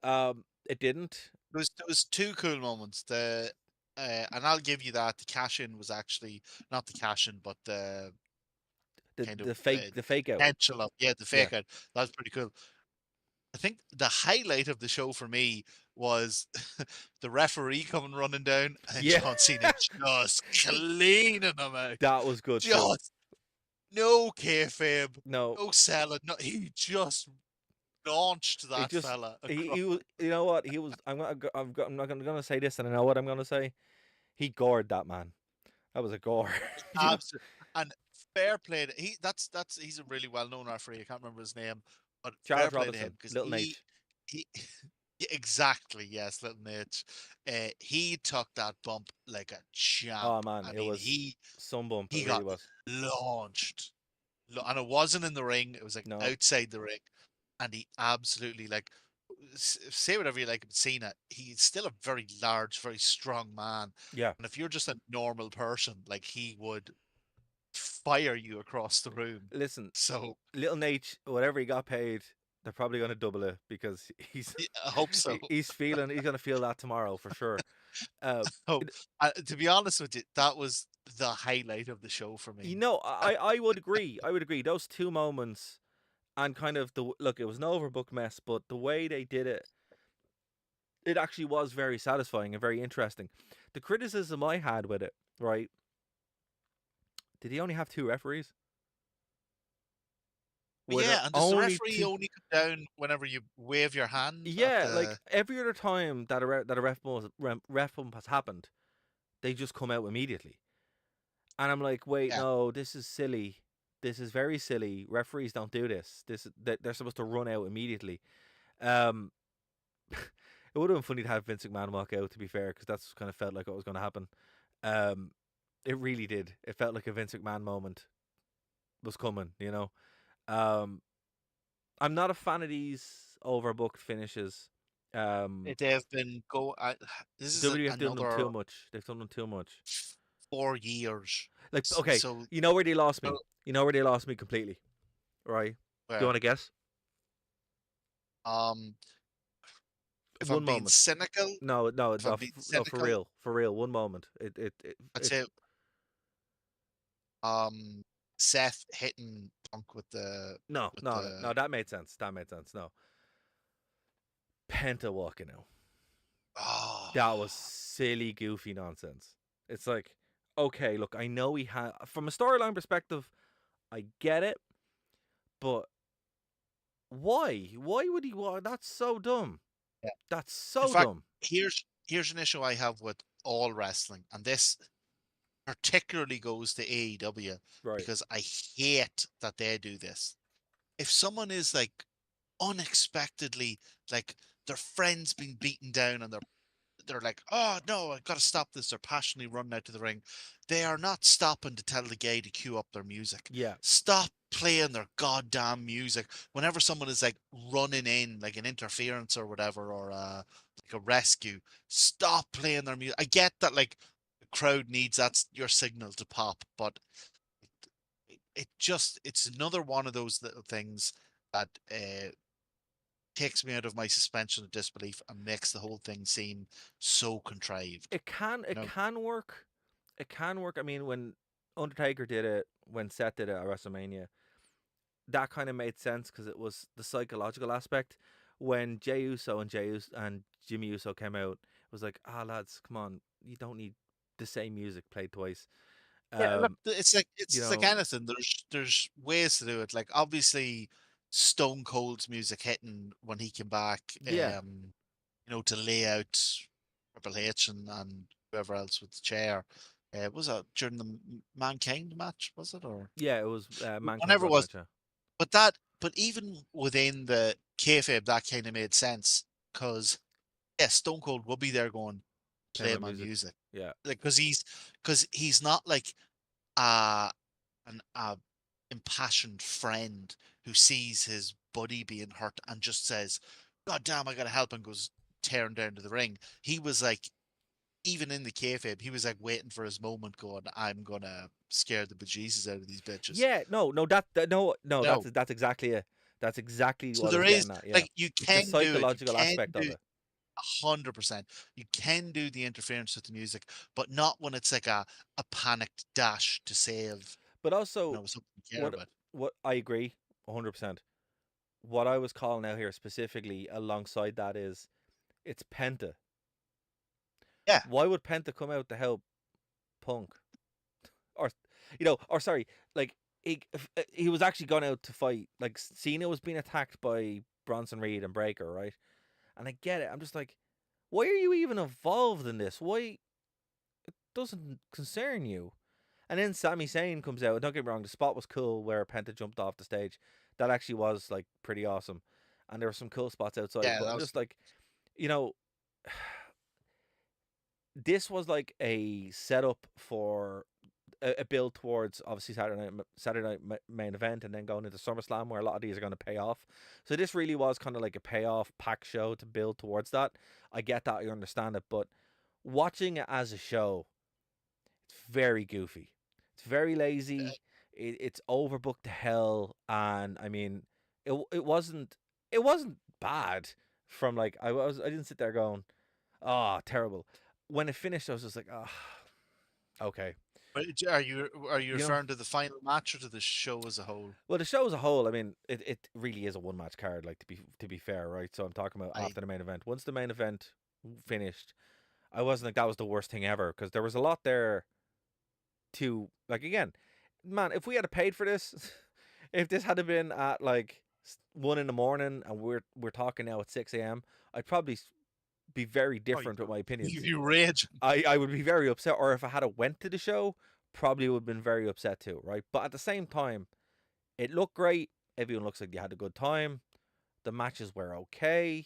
It didn't. There was two cool moments. And I'll give you that. The cash in was actually not the cash in, but the The kind of the fake out. potential of, yeah, the Yeah. fake out. That was pretty cool. I think the highlight of the show for me was the referee coming running down and Yeah. John Cena just cleaning him out. That was good too. Just no kayfabe, No. no selling. No, he just launched that fella. He was. You know what? He was. I'm not gonna say this, and I know what I'm gonna say. He gored that man. That was a gore. Absolutely. And fair play. He's a really well known referee. I can't remember his name, but fair Charles play to Robinson, him because Little Nate. he yeah, exactly, yes, Little Nate. He took that bump like a champ. Oh man, I it mean, was some bump. he It really got was. launched, and it wasn't in the ring. It was like No. outside the ring, and he absolutely, like, say whatever you like about Cena, he's still a very large, very strong man. Yeah. And if you're just a normal person, like, he would fire you across the room. Listen, So Little Nate, whatever he got paid, they're probably going to double it because I hope so. he's going to feel that tomorrow for sure. So, to be honest with you, that was the highlight of the show for me. I would agree. I would agree. Those two moments, and kind of look, it was an overbooked mess, but the way they did it, it actually was very satisfying and very interesting. The criticism I had with it, right? Did he only have two referees? But where they're yeah, and does the only referee two. only come down whenever you wave your hand at Yeah, like the? every other time that a ref bump has happened, they just come out immediately, and I'm like, wait, Yeah, no, this is silly. This is very silly. Referees don't do this. They're supposed to run out immediately. Um, it would have been funny to have Vince McMahon walk out, to be fair, because that's kind of felt like what was going to happen. Um, it really did. It felt like a Vince McMahon moment was coming. Um, I'm not a fan of these overbooked finishes. they have been this is WWE have done them another too much. They've done them too much. 4 years. Like, okay, So, you know where they lost uh, me. You know where they lost me completely, right? Do you where want to guess? um, if I'm One being moment. cynical, No, no, if no, I'm being no, for cynical, real, for real. One moment. I'd say um, Seth hitting Punk with the No, with no, no, the no. That made sense. That made sense. No, Penta walking out. oh That was silly, goofy nonsense. It's like, okay, look, I know he had from a storyline perspective, I get it, but why? Why would he? That's so dumb. yeah. That's In so fact, dumb. here's an issue I have with all wrestling, and this particularly goes to AEW Right. because I hate that they do this. If someone is like unexpectedly like their friend's been beaten down and they're like, oh no, I've got to stop this. They're passionately running out to the ring. They are not stopping to tell the guy to cue up their music. Yeah. Stop playing their goddamn music. Whenever someone is like running in, like an interference or whatever, or like a rescue, stop playing their music. I get that like the crowd needs that's your signal to pop, but it's another one of those little things that takes me out of my suspension of disbelief and makes the whole thing seem so contrived. It can You it know? can work. It can work. I mean, when Undertaker did it, when Seth did it at WrestleMania, that kind of made sense because it was the psychological aspect. When Jey Uso and Jimmy Uso came out, it was like, lads, come on, you don't need the same music played twice. Yeah, look, Um, you it's like know, anything. There's ways to do it. Like obviously, Stone Cold's music hitting when he came back, yeah, to lay out Triple H and whoever else with the chair. Was that during the Mankind match? Was it or yeah, it was Mankind whenever it Rock was? match. Yeah. But even within the kayfabe, that kind of made sense because yeah, Stone Cold will be there going, Play play my my music. music, Yeah, like because he's not like uh an impassioned friend who sees his buddy being hurt and just says, "God damn, I gotta help," and goes tearing down to the ring. He was like, even in the kayfabe, he was like waiting for his moment, going, "I'm gonna scare the bejesus out of these bitches." yeah. No, no, no. No, That's exactly it. That's exactly so what I there was is getting at. Yeah, like you the can do it. You psychological can aspect of do it. 100%. You can do the interference with the music, but not when it's like a panicked dash to save, But also, something you care what about. what I agree 100%. What I was calling out here specifically alongside that is it's Penta. Yeah, Why would Penta come out to help Punk? Or or sorry, like he was actually gone out to fight. Like Cena was being attacked by Bronson Reed and Breaker, right? And I get it. I'm just like, why are you even involved in this? Why doesn't concern you? And then Sami Zayn comes out. Don't get me wrong, the spot was cool where Penta jumped off the stage. That actually was like pretty awesome. And there were some cool spots outside. yeah, But that I'm was just like, you know, this was like a setup for a build towards obviously Saturday night main event, and then going into SummerSlam where a lot of these are going to pay off. So this really was kind of like a payoff pack show to build towards that. I get that, I understand it, but watching it as a show, it's very goofy. It's very lazy. It's overbooked to hell, and I mean, it wasn't bad. From like I didn't sit there going, oh, terrible. When it finished, I was just like, oh, okay. But are you You know, referring to the final match or to the show as a whole? well, the show as a whole, I mean, it really is a one match card. Like to be fair, right? So I'm talking about I after the main event. Once the main event finished, I wasn't like that was the worst thing ever because there was a lot there to like again, man. If we had paid for this, if this had been at like 1 in the morning and we're talking now at 6 a.m., I'd probably be very Oh, different with my opinions. you rage. I would be very upset, or if I had a went to the show, probably would have been very upset too, right? But at the same time, it looked great. Everyone looks like they had a good time. The matches were okay.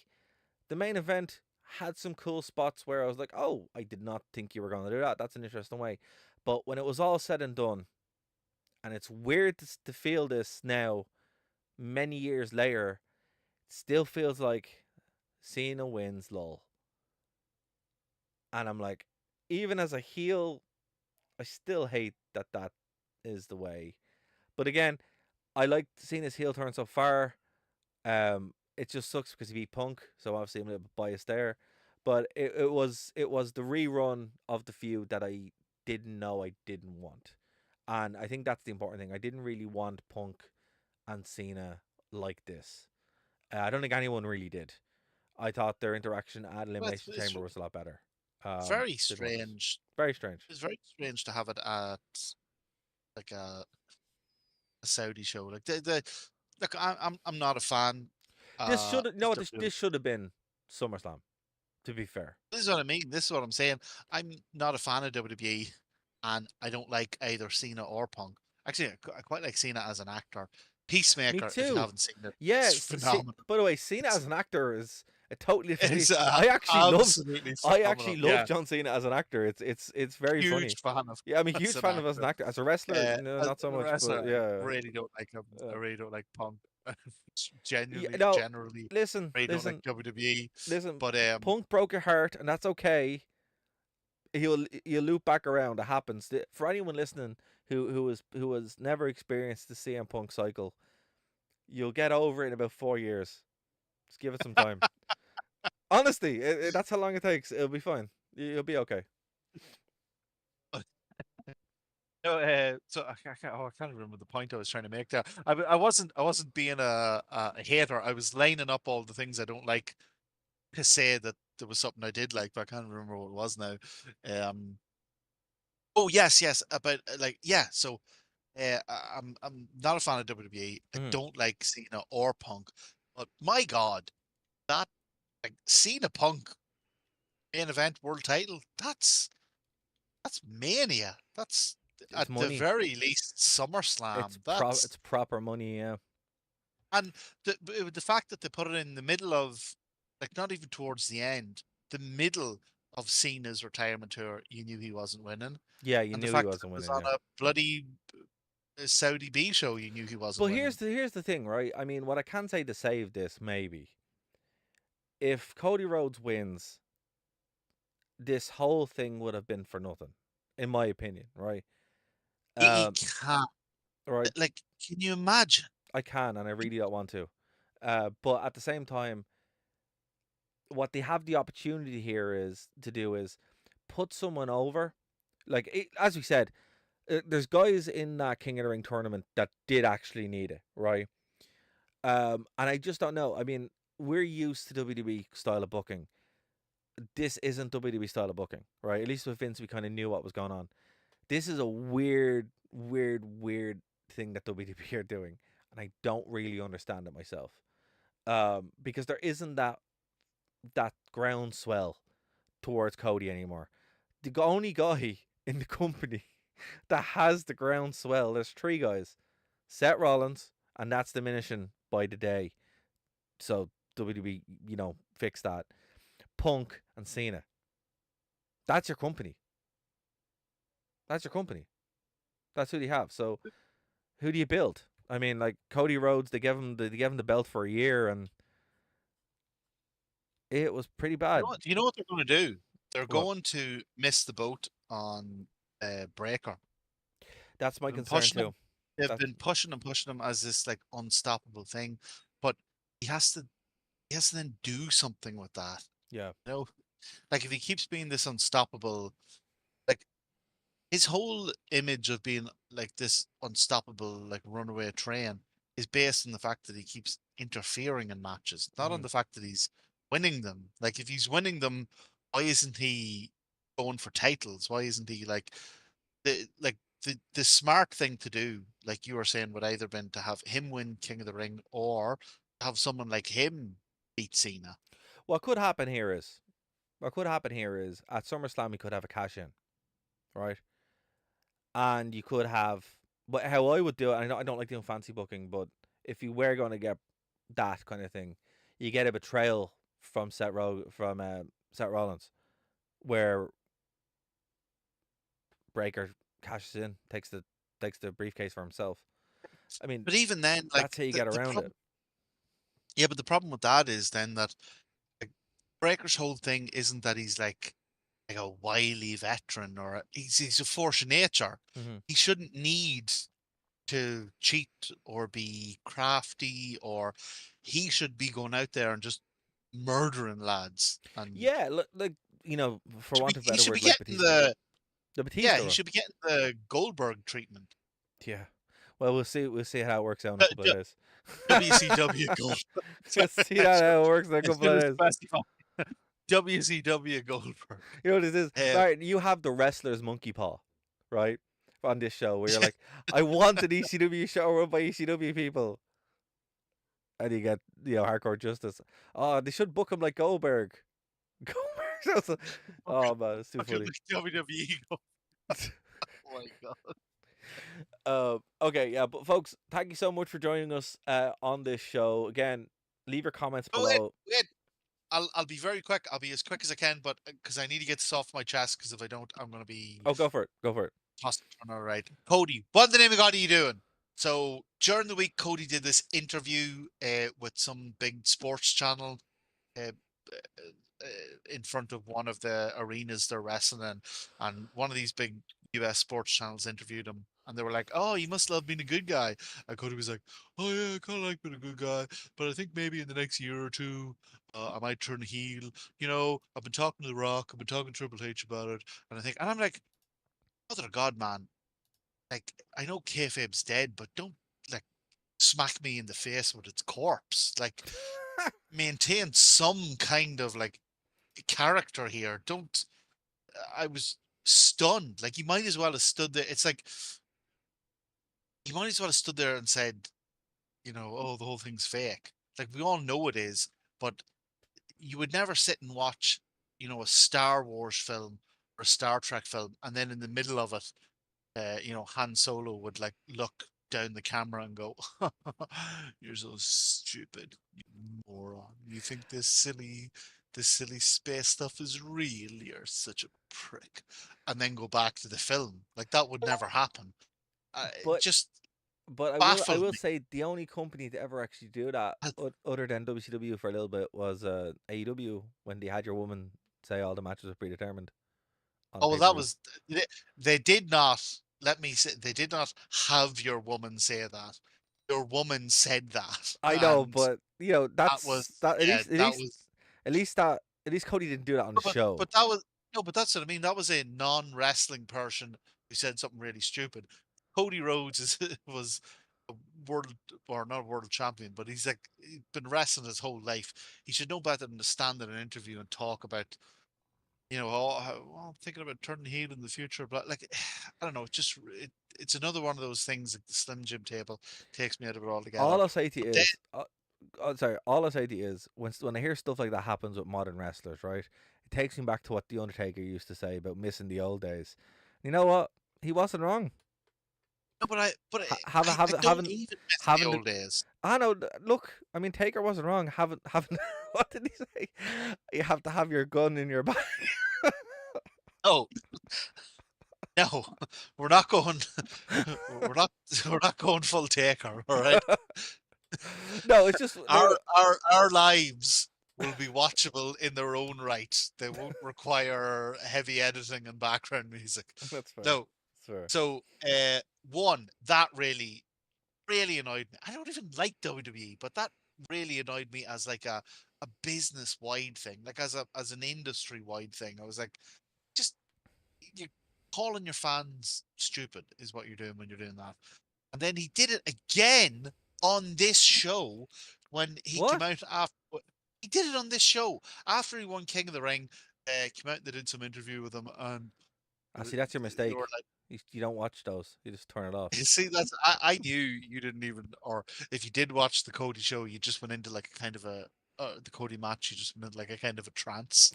The main event had some cool spots where I was like, oh, I did not think you were going to do that. That's an interesting way. But when it was all said and done, and it's weird to feel this now, many years later, it still feels like Cena wins, lol. And I'm like, even as a heel, I still hate that that is the way. But again, I like Cena's heel turn so far. It just sucks because he beat Punk, so obviously I'm a little bit biased there. But it was the rerun of the feud that I didn't know I didn't want, and I think that's the important thing. I didn't really want Punk and Cena like this. I don't think anyone really did. I thought their interaction at Well, Elimination Chamber was a lot better. very Did want it. strange. Very strange. It's very strange to have it at like a Saudi show. Like the look, I'm not a fan. This should Of no. This WWE. should have been SummerSlam. To be fair, This is what I mean. This is what I'm saying. I'm not a fan of WWE, and I don't like either Cena or Punk. Actually, I quite like Cena as an actor. me Peacemaker, if you too. haven't seen it, Yeah. it's phenomenal. By the way, Cena as an actor is a totally different It's thing. absolutely I actually phenomenal. love Yeah, John Cena as an actor. It's very funny. huge fan of Yeah, I'm a huge as an fan of him as an actor. actor. As a wrestler, no, As not so a much, wrestler, but I yeah. really don't like him. I really don't like Punk. Yeah, Genuinely, no, generally, listen, really don't like listen, WWE. listen. But Punk broke your heart, and that's okay. He'll loop back around. It happens. For anyone listening who has never experienced the CM Punk cycle, you'll get over it in about 4 years. Just give it some time. Honestly, that's how long it takes. It'll be fine. You'll be okay. no, so I can't remember the point I was trying to make there. I wasn't being a hater. I was lining up all the things I don't like to say that there was something I did like, but I can't remember what it was now. Um, oh yes, about yeah. So I'm not a fan of WWE. I Mhm. don't like Cena or Punk, but my God, that like Cena Punk main event world title, that's mania. That's It's at the money. very least SummerSlam. It's proper money. Yeah. And the fact that they put it in the middle of, like, not even towards the end, the middle of Cena's retirement tour, you knew he wasn't winning. Yeah, you And the knew he fact that it wasn't was winning. on Yeah. a bloody Saudi B show, you knew he wasn't But winning. here's the thing, right? I mean, what I can say to save this, maybe, if Cody Rhodes wins, this whole thing would have been for nothing, in my opinion, right? He Um, can't. right. Like, can you imagine? I can, and I really don't want to. But at the same time, what they have the opportunity here is to do is put someone over. Like as we said, there's guys in that King of the Ring tournament that did actually need it, right? And I just don't know. I mean, we're used to WWE style of booking. This isn't WWE style of booking, right? At least with Vince, we kind of knew what was going on. This is a weird thing that WWE are doing, and I don't really understand it myself. Because there isn't that groundswell towards Cody anymore. The only guy in the company that has the groundswell, there's three guys: Seth Rollins, and that's diminishing by the day. So WWE, fix that. Punk and Cena. That's your company. That's your company. That's who they have. So who do you build? I mean, like Cody Rhodes, they gave him the belt for a year, and it was pretty bad. You know what they're going to do? They're What? going to miss the boat on Breaker. That's my They've been concern pushing him. too. They've That's been pushing him as this like unstoppable thing, but he has to he has to then do something with that. yeah. You know, like if he keeps being this unstoppable, like his whole image of being like this unstoppable, like runaway train is based on the fact that he keeps interfering in matches, not on Mm. the fact that he's winning them. Like if he's winning them, why isn't he going for titles? Why isn't he like the smart thing to do, like you were saying, would either been to have him win King of the Ring or have someone like him beat Cena. What could happen here is at SummerSlam you could have a cash in, right? And you could have, but how I would do it, I don't like doing fancy booking, but if you were going to get that kind of thing, you get a betrayal from Seth Rollins, where Breaker cashes in, takes the briefcase for himself. I mean, But even then, that's like how you get the around it. problem, yeah, but the problem with that is then that like, Breaker's whole thing isn't that he's like a wily veteran or he's a force of nature. Mm-hmm. He shouldn't need to cheat or be crafty, or he should be going out there and just murdering lads. And Yeah, like for want of a he better should be word, like getting Batista, the yeah, Batista he run. should be getting the Goldberg treatment. Yeah. Well, we'll see. We'll see how it works out in a couple of days. WCW Goldberg. We'll see that how it works in a I couple should of have days. specified WCW Goldberg. You know what this is? Uh, Right, you have the wrestler's monkey paw, right? On this show, where you're like, I want an ECW show run by ECW people, and you get hardcore justice. Oh, they should book him like Goldberg. Goldberg. Oh man, it's too funny. WWE. Oh my god. Okay, yeah, but folks, thank you so much for joining us on this show. Again, leave your comments Oh wait, below. wait. I'll be very quick. I'll be as quick as I can, but because I need to get this off my chest, because if I don't, I'm gonna be Oh, go for it. Go for it. tossed on all right. Cody, what the name of God are you doing? So during the week, Cody did this interview with some big sports channel uh, in front of one of the arenas they're wrestling in, and one of these big US sports channels interviewed him, and they were like, "Oh, you must love being a good guy." And Cody was like, "Oh yeah, I kind of like being a good guy, but I think maybe in the next year or two, I might turn heel. You know, I've been talking to The Rock, I've been talking to Triple H about it, and I think," and I'm like, "Mother of God, man! Like, I know kayfabe's dead, but don't like smack me in the face with its corpse. Like, maintain some kind of like character here. Don't." I was stunned. Like, you might as well have stood there. It's like you might as well have stood there and said, "Oh, the whole thing's fake." Like, we all know it is, but you would never sit and watch, a Star Wars film or a Star Trek film, and then in the middle of it, Han Solo would like look down the camera and go, "You're so stupid, you moron. You think this silly space stuff is real? You're such a prick." And then go back to the film. Like, that would never happen. But Just but I baffled will me. say the only company to ever actually do that, I- other than WCW for a little bit, was AEW, when they had your woman say all the matches were predetermined on a Oh, well, pay per that view. was they did not. Let me say, they did not have your woman say that. Your woman said that, I know, and but that was that's that yeah, that was. at least Cody didn't do that on the But show. but that was no, but that's what I mean. That was a non-wrestling person who said something really stupid. Cody Rhodes was a world, or not world champion, but he's been wrestling his whole life. He should know better than to stand in an interview and talk about, I'm thinking about turning heel in the future. But like, I don't know, it's another one of those things. Like the Slim Jim table takes me out of it altogether. All I'll say to you But then, is, sorry, all I'll say to you is, when I hear stuff like that happens with modern wrestlers, right? It takes me back to what the Undertaker used to say about missing the old days. You know what? He wasn't wrong. no, but Ha- I don't even miss the having old days. I know. Look, I mean, Taker wasn't wrong. Having what did he say? You have to have your gun in your back. Oh, no, we're not going. We're not. We're not going full taker. All right. No, it's just no. Our lives will be watchable in their own right. They won't require heavy editing and background music. That's fair. No. That's fair. So, one that really annoyed me. I don't even like WWE, but that really annoyed me as like a business wide thing, like as an industry wide thing. I was like, just you're calling your fans stupid is what you're doing when you're doing that. And then he did it again on this show when he came What? out after. He did it on this show after he won King of the Ring. Came out and they did some interview with him, and See, that's your they were mistake. like, You don't watch those. You just turn it off. You see, I knew you didn't even, or if you did watch the Cody show, you just went into like a kind of the Cody match. You just went into like a kind of a trance.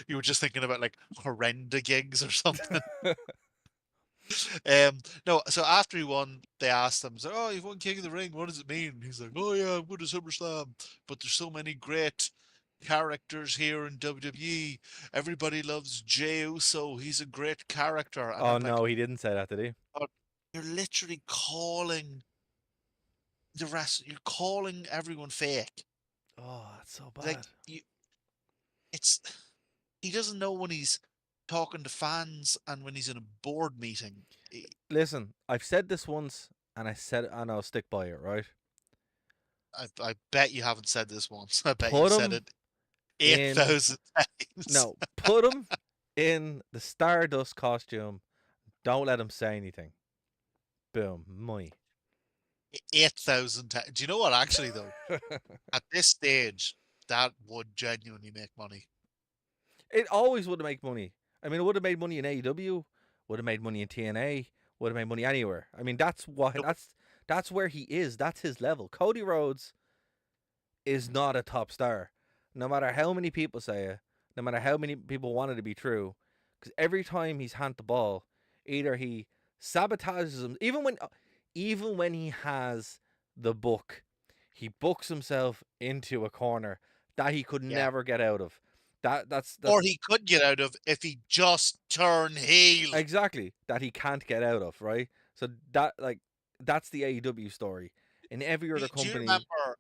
You were just thinking about like horrenda gigs or something. No, so after he won, they asked him, so, "Oh, you've won King of the Ring. What does it mean?" He's like, "Oh yeah, I'm going to SummerSlam, but there's so many great characters here in WWE. Everybody loves Jey Uso. He's a great character." And Oh I'm like, no, he didn't say that, did he? "Oh, you're literally calling the rest. You're calling everyone fake. Oh, that's so Like bad. it's he doesn't know when he's talking to fans and when he's in a board meeting." Listen, I've said this once, and I'll stick by it. Right? I bet you haven't said this once. I bet you've Put said him it in. 8,000 times. No, put him in the Stardust costume. Don't let him say anything. Boom, money. 8,000 times. Do you know what, actually, though? At this stage, that would genuinely make money. It always would have made money. I mean, it would have made money in AEW, would have made money in TNA, would have made money anywhere. I mean, No, that's where he is. That's his level. Cody Rhodes is not a top star, no matter how many people say it, no matter how many people want it to be true. Because every time he's handed the ball, either he sabotages him, even when he has the book, he books himself into a corner that he could yeah. never get out of. That's Or he could get out of if he just turned heel. exactly that he can't get out of, right? So that's the AEW story. In every Do, other do you company, remember?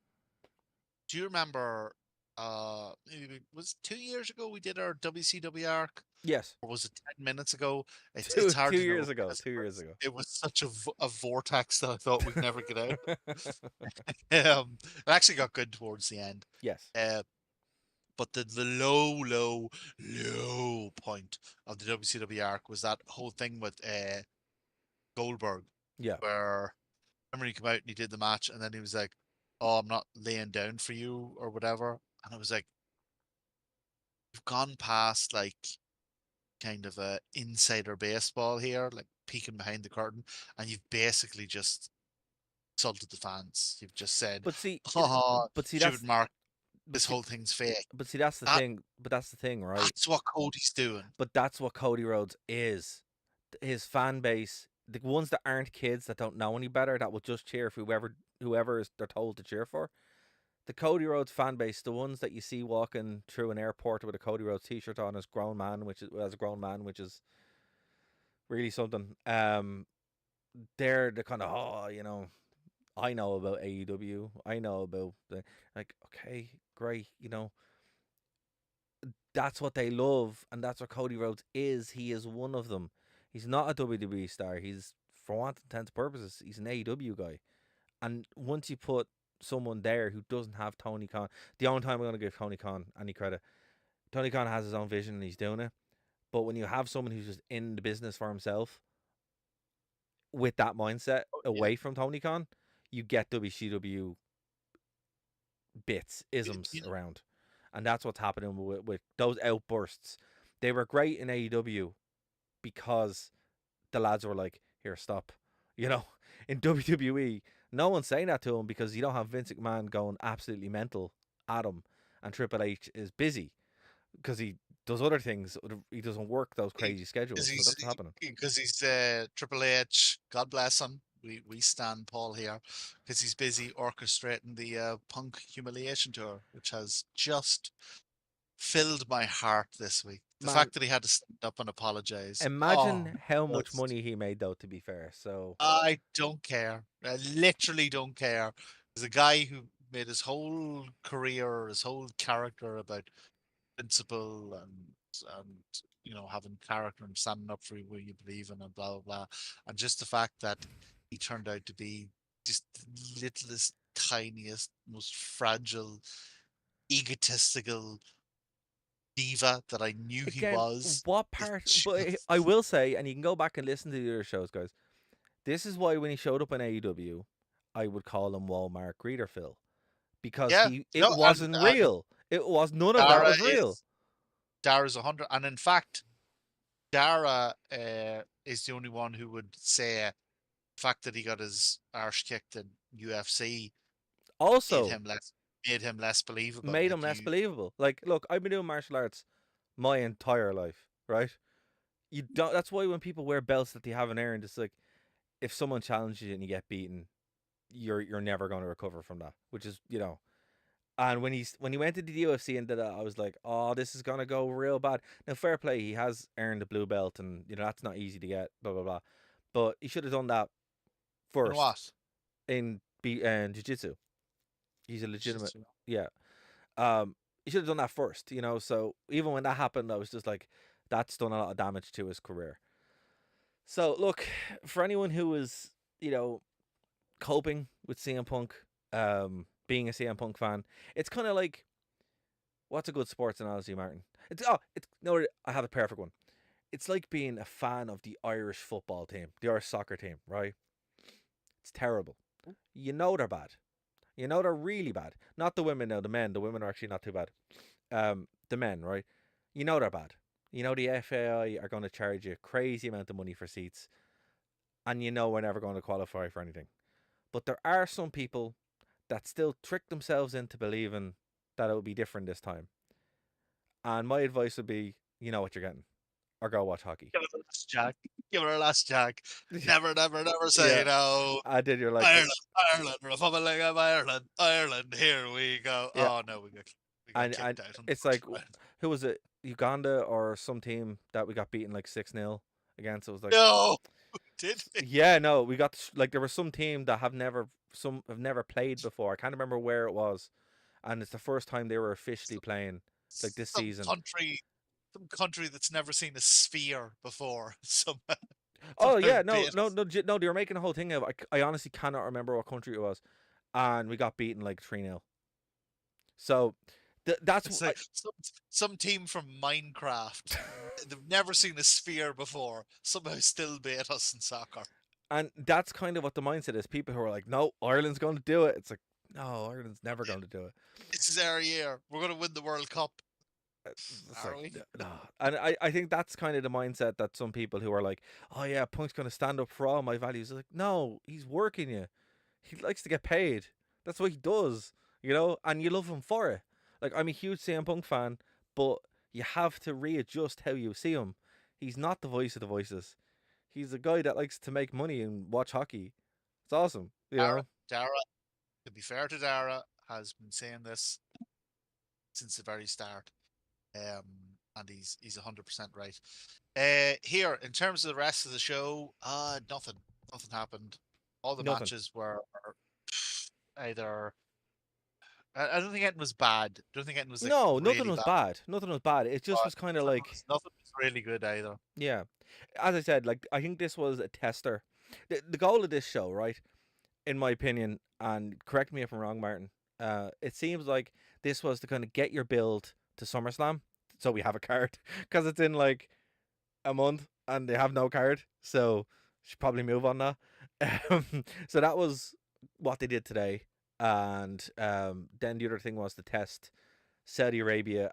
Do you remember? Maybe it was 2 years ago we did our WCW arc, yes, or was it 10 minutes ago? It's two hard two to know years ago, because 2 years ago. it was such a vortex that I thought we'd never get out. It actually got good towards the end. Yes, Uh, but the low point of the WCW arc was that whole thing with Goldberg, yeah. where remember he came out and he did the match, and then he was like, "Oh, I'm not laying down for you" or whatever, and I was like, "You've gone past like kind of a insider baseball here, like peeking behind the curtain, and you've basically just insulted the fans. You've just said, But see, oh, but see stupid Mark, but this see, whole thing's fake." but see that's the That thing. But that's the thing, right? that's what Cody's doing. But that's what Cody Rhodes is. His fan base, the ones that aren't kids that don't know any better, that will just cheer for whoever is they're told to cheer for. The Cody Rhodes fan base, the ones that you see walking through an airport with a Cody Rhodes t-shirt on as a grown man, which is really something. They're the kind of I know about AEW. I know about like okay, great, that's what they love, and that's what Cody Rhodes is. He is one of them. He's not a WWE star. He's, for want of intents purposes, he's an AEW guy. And once you put someone there who doesn't have Tony Khan, the only time I'm going to give Tony Khan any credit, Tony Khan has his own vision and he's doing it. But when you have someone who's just in the business for himself with that mindset Oh, yeah. away from Tony Khan, you get WCW bits, isms You know, around. And that's what's happening with those outbursts. They were great in AEW because the lads were like, here, stop. You know, in WWE, no one's saying that to him because you don't have Vince McMahon going absolutely mental at him. And Triple H is busy because he does other things. He doesn't work those crazy schedules. So that's what's happening. because he's Triple H. God bless him. We stand Paul here because he's busy orchestrating the Punk Humiliation Tour, which has just filled my heart this week. The Man, fact that he had to stand up and apologize. Oh, imagine how much just money he made, though, to be fair. So, I don't care. I literally don't care. There's a guy who made his whole career, his whole character about principle and having character and standing up for what you believe in and blah blah blah. And just the fact that he turned out to be just the littlest, tiniest, most fragile, egotistical diva that I knew he again, was what is part? But just I will say, and you can go back and listen to the other shows, guys. This is why when he showed up in AEW, I would call him Walmart greeter Phil because yeah. it No, wasn't real. It was none of that Dara was real. is Dara's 100, and in fact, Dara is the only one who would say the fact that he got his arse kicked in UFC made Also, him less believable. made him Like less you, believable. Like, look, I've been doing martial arts my entire life, right? You don't. That's why when people wear belts that they haven't earned, it's like if someone challenges you and you get beaten, you're never going to recover from that. Which is, you know. And when he went to the UFC and did that, I was like, oh, this is gonna go real bad. Now, fair play, he has earned a blue belt, and you know that's not easy to get. Blah blah blah. But he should have done that and first what? in jiu-jitsu. He's a legitimate, Just, you know, yeah. He should have done that first, you know. So even when that happened, I was just like, that's done a lot of damage to his career. So look, for anyone who is, you know, coping with CM Punk, being a CM Punk fan, it's kind of like, what's a good sports analogy, Martin? It's no, I have a perfect one. It's like being a fan of the Irish football team, the Irish soccer team, right? It's terrible. You know they're bad. You know they're really bad. Not the women now, the men. The women are actually not too bad. The men, right? You know they're bad. You know the FAI are going to charge you a crazy amount of money for seats, and you know we're never going to qualify for anything. But there are some people that still trick themselves into believing that it will be different this time. And my advice would be, you know what you're getting, or go watch hockey. give it a last Jack. Give it a last Jack. Never, never, never say Yeah, no. I did. You're like, Ireland, Ireland, Republic of Ireland, Ireland. Here we go. yeah, Oh no, we got and kicked out in the it's first like, round. who was it? Uganda or some team that we got beaten like 6-0 against. It was like, No, did we? yeah, no, we got like there was some team that have never played before. I can't remember where it was, and it's the first time they were officially Some, playing like this some season. country, some country that's never seen a sphere before. Oh Somehow yeah, no, beat no, us. no, no. They were making a whole thing of. I honestly cannot remember what country it was, and we got beaten like 3-0. So that's It's like some team from Minecraft. They've never seen a sphere before. Somehow still beat us in soccer. and that's kind of what the mindset is. People who are like, no, Ireland's going to do it. It's like, no, Ireland's never going to do it. This is our year. We're going to win the World Cup. It's Are like, we? no. And I think that's kind of the mindset that some people who are like, oh yeah, Punk's going to stand up for all my values. It's like, no, he's working you. He likes to get paid. That's what he does, you know, and you love him for it. Like, I'm a huge CM Punk fan, but you have to readjust how you see him. He's not the voice of the voices. He's a guy that likes to make money and watch hockey. It's awesome, you Dara, know. Dara, to be fair to Dara, has been saying this since the very start. And he's 100% right. Here, in terms of the rest of the show, nothing happened. All the Nothing. matches were either. I don't think anything was bad. I don't think anything was like No, nothing really was bad. bad. Nothing was bad. It just But was kind of like, nothing was really good either. yeah. As I said, like I think this was a tester. The goal of this show, right? In my opinion, and correct me if I'm wrong, Martin. It seems like this was to kind of get your build to SummerSlam, so we have a card because it's in like a month and they have no card, so should probably move on now. So that was what they did today, and then the other thing was to test Saudi Arabia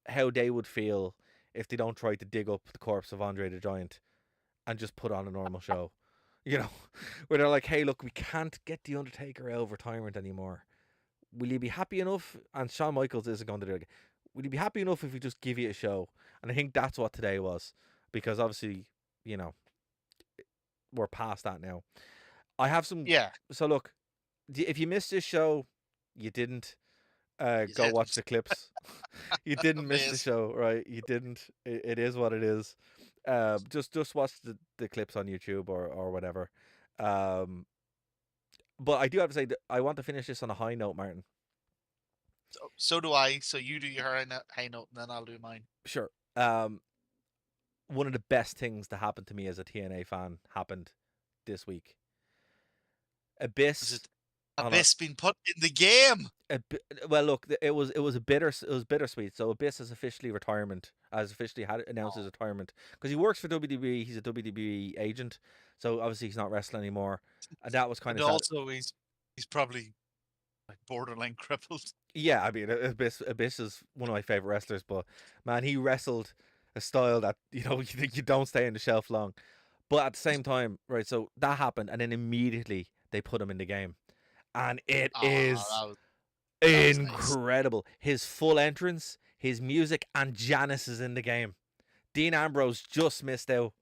how they would feel if they don't try to dig up the corpse of Andre the Giant and just put on a normal show. You know, where they're like, hey, look, we can't get The Undertaker out of retirement anymore. Will you be happy enough? And Shawn Michaels isn't going to do it. Will you be happy enough if we just give you a show? And I think that's what today was. Because obviously, you know, we're past that now. I have some. Yeah, So look, if you missed this show, you didn't. you Go watch didn't. the clips. You didn't miss the Amazing. show, right? You didn't. It is what it is. Just watch the clips on YouTube or whatever. Um, but I do have to say that I want to finish this on a high note, Martin. So do I. So you do your high note, and then I'll do mine. Sure. One of the best things to happen to me as a TNA fan happened this week. Is Abyss it on a, Abyss been put in the game? well, look, it was bittersweet. So Abyss has officially retirement, has officially had announced his Oh. retirement because he works for WWE. He's a WWE agent, so obviously he's not wrestling anymore, and that was kind And of sad. also he's probably like borderline crippled. Yeah, I mean, Abyss is one of my favorite wrestlers, but man, he wrestled. a style that you don't stay on the shelf long. But at the same time, right? So that happened, and then immediately they put him in the game, and it is that was nice. incredible. His full entrance, his music, and Janice is in the game. Dean Ambrose just missed out.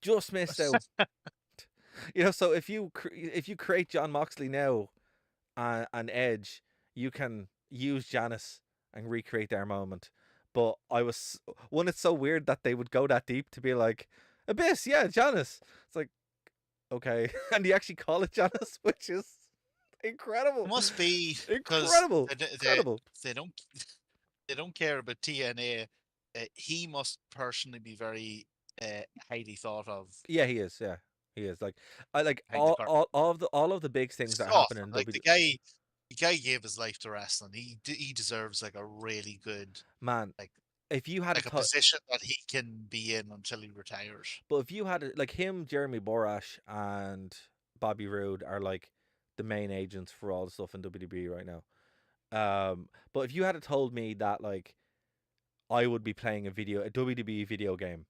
Just missed out. So if you create John Moxley now and Edge, you can use Janice and recreate their moment. But it's so weird that they would go that deep to be like, Abyss, yeah, Janice. It's like, okay. And you actually call it Janice, which is incredible. It must be incredible. Incredible. They don't care about TNA. He must personally be very highly thought of. Yeah, he is. Yeah, he is. Like, I like all of the big things that happen in like WWE. The guy gave his life to wrestling. He deserves like a really good man. Like, if you had a position that he can be in until he retires. But if you had like him, Jeremy Borash, and Bobby Roode are like the main agents for all the stuff in WWE right now. But if you had told me that like I would be playing a WWE video game,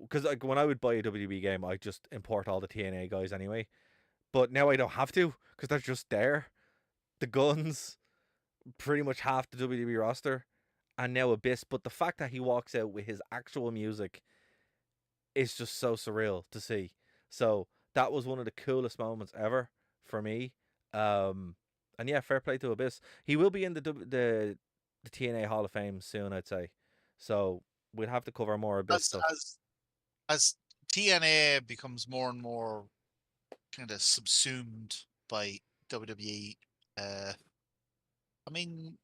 because like when I would buy a WWE game, I just import all the TNA guys anyway. But now I don't have to because they're just there. The guns, pretty much half the WWE roster, and now Abyss. But the fact that he walks out with his actual music is just so surreal to see. So that was one of the coolest moments ever for me. And yeah, fair play to Abyss. He will be in the TNA Hall of Fame soon, I'd say. So we'll have to cover more Abyss stuff. As TNA becomes more and more kind of subsumed by WWE, I mean,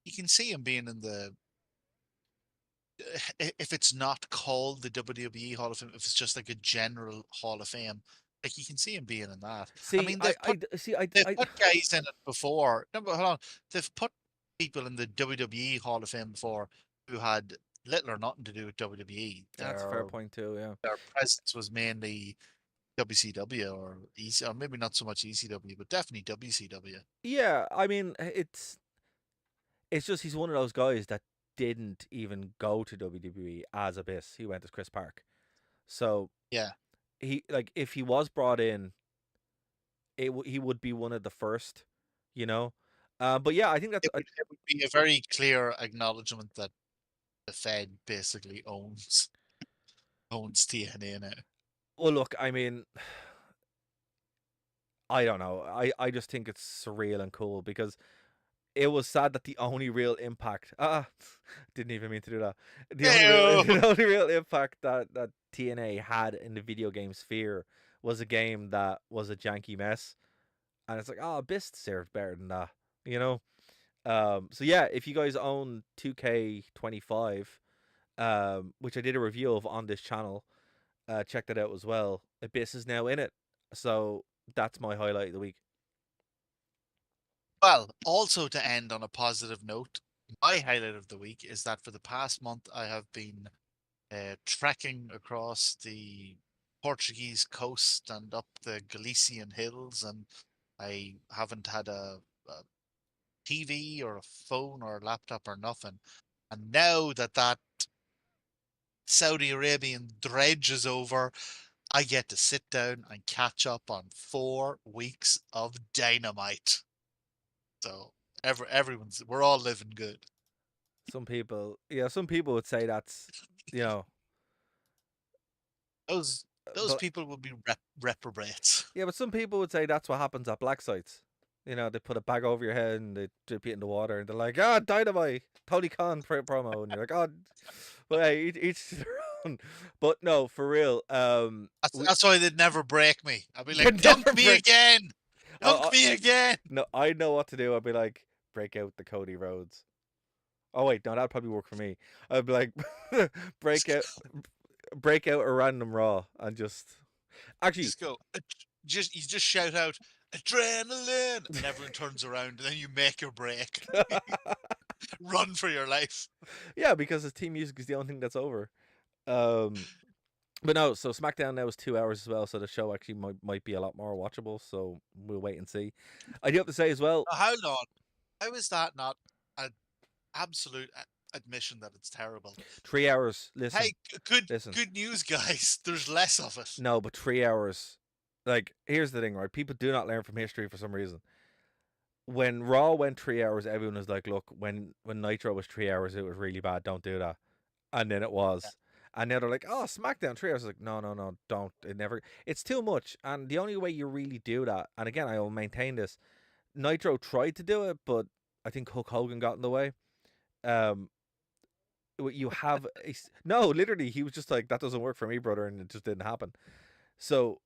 you can see him being in the. If it's not called the WWE Hall of Fame, if it's just like a general Hall of Fame, like you can see him being in that. See, I mean, they've put guys in it before. No, but hold on, they've put people in the WWE Hall of Fame before who had little or nothing to do with WWE. That's a fair point too. Yeah, their presence was mainly WCW or or maybe not so much ECW, but definitely WCW. Yeah, I mean, it's just he's one of those guys that didn't even go to WWE as Abyss. He went as Chris Park. So yeah, he like if he was brought in, he would be one of the first, you know. But yeah, I think that's it would be a very clear acknowledgement that the Fed basically owns TNA now. Well, look, I mean, I don't know. I just think it's surreal and cool because it was sad that the only real impact didn't even mean to do that. The only real impact that TNA had in the video game sphere was a game that was a janky mess. And it's like, oh, Abyss served better than that, you know? So yeah, if you guys own 2K25, which I did a review of on this channel, check that out as well. Abyss is now in it. So that's my highlight of the week. Well, also to end on a positive note, my highlight of the week is that for the past month I have been trekking across the Portuguese coast and up the Galician hills, and I haven't had a TV or a phone or a laptop or nothing. And now that Saudi Arabian dredge is over, I get to sit down and catch up on 4 weeks of Dynamite. So we're all living good. Some people would say that's, those people would be reprobates. Yeah, but some people would say that's what happens at black sites. They put a bag over your head and they dip you in the water and they're like, Dynamite, Tony Khan promo, and you're like, well, hey, each their own. But no, for real. That's why they'd never break me. I'd be like, dunk me again. Dunk me again. No, I know what to do. I'd be like, break out the Cody Rhodes. Oh wait, no, that'd probably work for me. I'd be like, break out a random Raw and just go. You just shout out adrenaline, and everyone turns around, and then you make your break. Run for your life. Yeah, because his team music is the only thing that's over. But no, so SmackDown now is 2 hours as well, so the show actually might be a lot more watchable. So we'll wait and see. I do have to say as well. How long? How is that not an absolute admission that it's terrible. 3 hours. Listen, Hey, good listen. good news, guys. There's less of it. No, but 3 hours. Like, here's the thing, right? People do not learn from history for some reason. When Raw went 3 hours, everyone was like, "Look, when Nitro was 3 hours, it was really bad. Don't do that." And then it was. And now they're like, "Oh, SmackDown 3 hours." Like, no, no, no, don't. It never. It's too much. And the only way you really do that, and again, I will maintain this. Nitro tried to do it, but I think Hulk Hogan got in the way. Um, you have no, literally, he was just like, "That doesn't work for me, brother," and it just didn't happen. So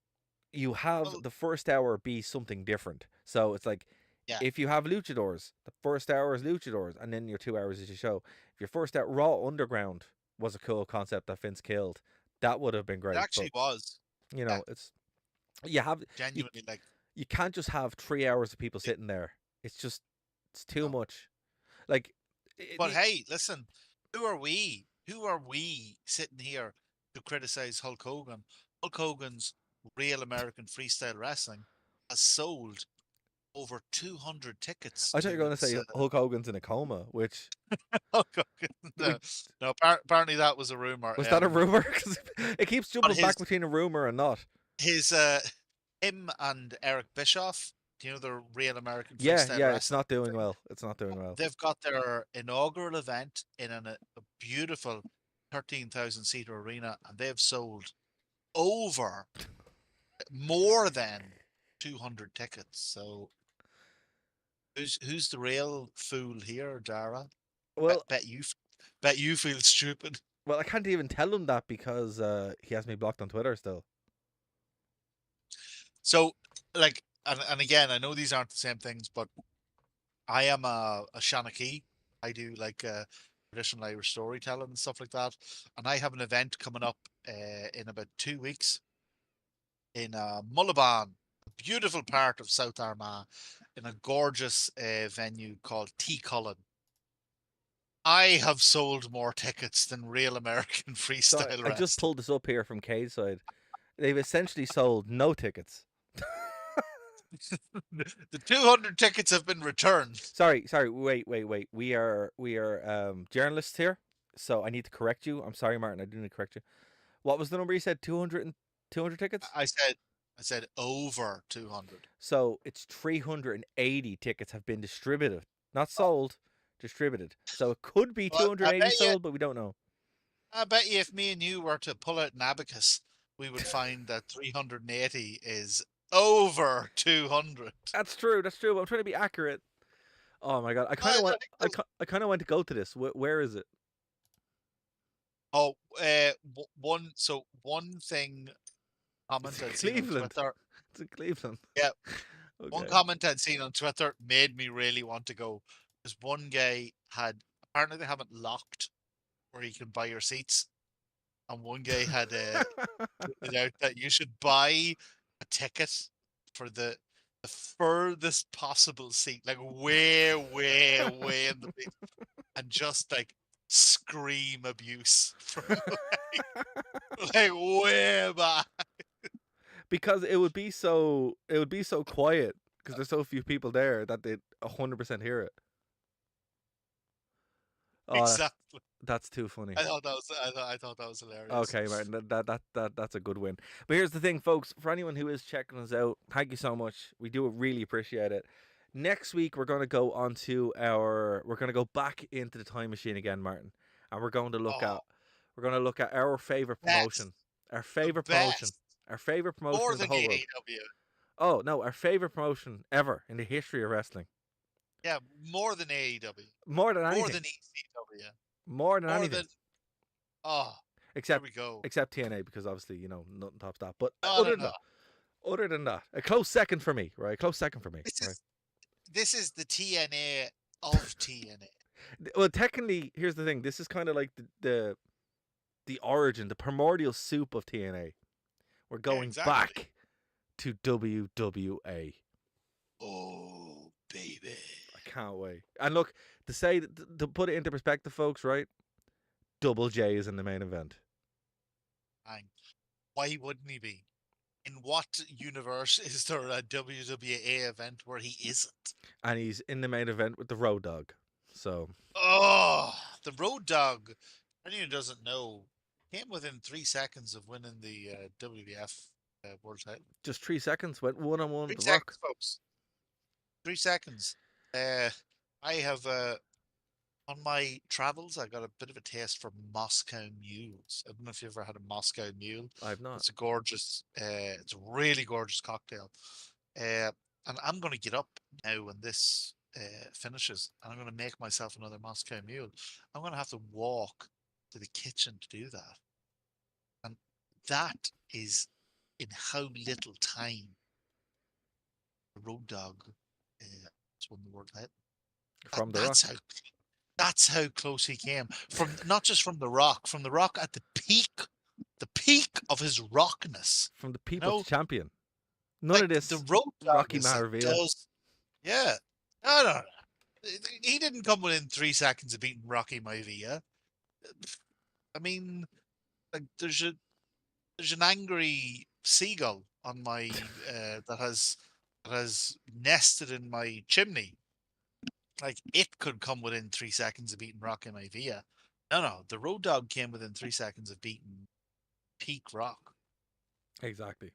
you have Well, the first hour be something different. So it's like, yeah. if you have luchadors, the first hour is luchadors, and then your 2 hours is your show. If your first hour, Raw Underground was a cool concept that Vince killed, that would have been It great. actually was. But Yeah, it's you have you genuinely like you can't just have 3 hours of people it, sitting there. It's too no. much. Like, But hey, listen, who are we? Who are we sitting here to criticize Hulk Hogan? Hulk Hogan's Real American Freestyle Wrestling has sold over 200 tickets I thought you to were going to its say Hulk Hogan's in a coma, which Hulk Hogan. No, no, apparently that was a rumor. was that a rumor? Because it keeps But jumping back between a rumor and not. his him and Eric Bischoff, do you know the Real American Yeah, Freestyle yeah, it's Wrestling not doing thing? well. It's not doing well. They've got their inaugural event in a beautiful 13,000 seater arena, and they've sold over more than 200 tickets. So who's the real fool here, Dara? Bet, Well, bet you feel stupid. I can't even tell him that because he has me blocked on Twitter still. So like, and again, I know these aren't the same things, but I am a Shanachie. I do like traditional Irish storytelling and stuff like that. And I have an event coming up in about 2 weeks in Mullaban, a beautiful part of South Armagh, in a gorgeous venue called T Cullen. I have sold more tickets than Real American So Freestyle I just Wrestling. pulled this up here from Cade's side. They've essentially sold no tickets. The 200 tickets have been returned. Sorry, wait. We are journalists here, so I need to correct you. I'm sorry, Martin. I do need to correct you. What was the number you said? 200 tickets? I said over 200. So it's 380 tickets have been distributed, not sold, distributed. So it could be But 280 sold, but we don't know. I bet you if me and you were to pull out an abacus, we would find that 380 is over 200. That's true. That's true. I'm trying to be accurate. Oh my god! I kind I of want. think I kind of want to go to this. Where is it? Oh, one thing comment It's I'd seen on Cleveland. Twitter. It's in Cleveland. Yeah, one Okay. comment I'd seen on Twitter made me really want to go. This one guy had apparently they haven't locked where you can buy your seats, and one guy had tweeted out that you should buy a ticket for the furthest possible seat, like way in the back, and just like scream abuse from like way back. Because it would be so quiet because there's so few people there that they'd 100% hear it. Oh, Exactly. that's too funny. I thought that was hilarious. Okay, Martin, that's a good win. But here's the thing, folks. For anyone who is checking us out, thank you so much. We do really appreciate it. Next week we're gonna go we're gonna go back into the time machine again, Martin, and Oh, we're gonna look at our favorite best, promotion, our the favorite promotion, best, our favorite promotion more in the than whole world. AEW. Oh no, our favorite promotion ever in the history of wrestling. Yeah, more than AEW, More than more anything. than ECW, More than more anything. than oh. There Except we go. except TNA because obviously nothing tops that. But No, no, no. other than that, a close second for me, right? A close second for me, This right? is this is the TNA of TNA. Well, technically, here's the thing. This is kind of like the origin, the primordial soup of TNA. We're Yeah, going exactly. back to WWA. Oh, baby. I can't wait. And look, to put it into perspective, folks, right? Double J is in the main event. Bang. Why wouldn't he be? In what universe is there a WWA event where he isn't? And he's in the main event with the Road Dogg. So Oh, the Road Dogg, anyone who doesn't know, came within 3 seconds of winning the WWF World Title. Just 3 seconds. Went 1-on-1 with 3 The Rock. seconds, folks. 3 seconds. I have on my travels, I got a bit of a taste for Moscow mules. I don't know if you ever had a Moscow mule. I've not. It's a gorgeous, it's a really gorgeous cocktail. And I'm going to get up now when this finishes, and I'm going to make myself another Moscow mule. I'm going to have to walk to the kitchen to do that. And that is in how little time the Road Dogg has won the world title. From The Rock. That's how close he came. From not just from The Rock at the peak of his rockness. From the People's Champion. None of this the Road Dogg Rocky Maivia. Yeah. No. He didn't come within 3 seconds of beating Rocky Maivia. I mean, like there's an angry seagull on my that has nested in my chimney. Like it could come within 3 seconds of beating Rocky Maivia. No, the Road Dogg came within 3 seconds of beating peak Rock. Exactly.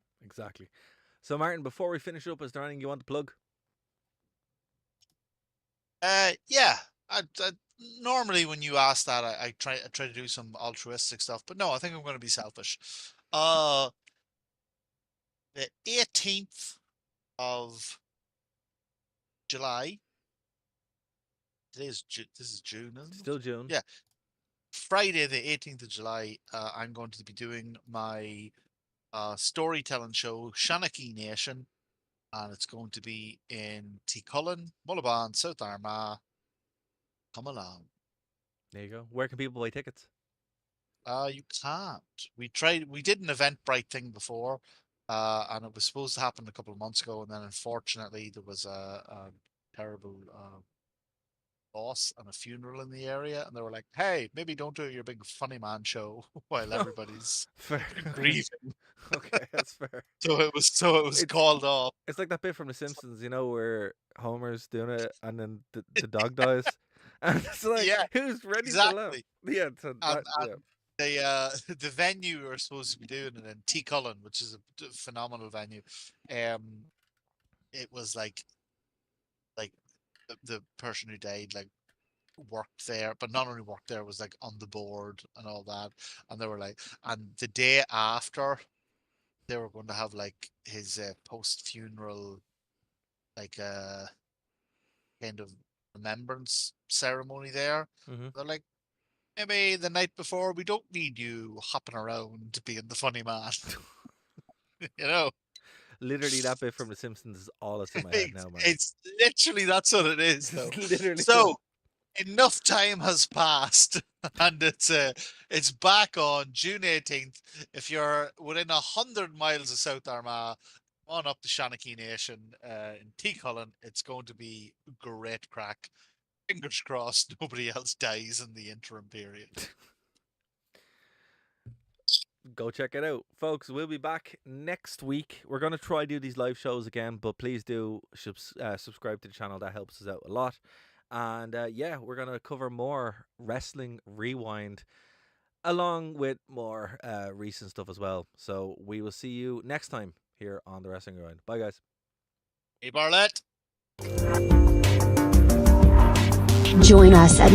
So, Martin, before we finish up, is there anything you want to plug? Yeah. I normally when you ask that, I try to do some altruistic stuff, but no, I think I'm going to be selfish. The 18th of July. This is June, isn't it? Still June. Yeah. Friday, the 18th of July, I'm going to be doing my storytelling show, Shanachie Nation, and it's going to be in Ticullen, Mullaban, South Armagh. Come along. There you go. Where can people buy tickets? You can't. We did an Eventbrite thing before, and it was supposed to happen a couple of months ago, and then unfortunately there was a terrible loss and a funeral in the area, and they were like, "Hey, maybe don't do your big funny man show while everybody's grieving." Okay, that's fair. So it was called off. It's like that bit from The Simpsons, where Homer's doing it and then the dog dies, and it's like, who's ready to laugh? Yeah, so the venue we're supposed to be doing it in Ticullen, which is a phenomenal venue. It was like the person who died worked there, but not only worked there, was like on the board and all that. And they were like, and the day after, they were going to have like his post-funeral kind of remembrance ceremony there. Mm-hmm. They're like, maybe the night before, we don't need you hopping around being the funny man. Literally, that bit from The Simpsons is all that's in my head now, man. It's literally, that's what it is, though. Literally. So, enough time has passed, and it's back on June 18th. If you're within 100 miles of South Armagh, on up to Shanachie Nation in Ticullen. It's going to be great crack. Fingers crossed nobody else dies in the interim period. Go check it out, folks. We'll be back next week. We're going to try do these live shows again, but please do subscribe to the channel. That helps us out a lot. And we're going to cover more Wrestling Rewind along with more recent stuff as well. So we will see you next time here on the Wrestling Rewind. Bye, guys. Hey, Barlett. Join us at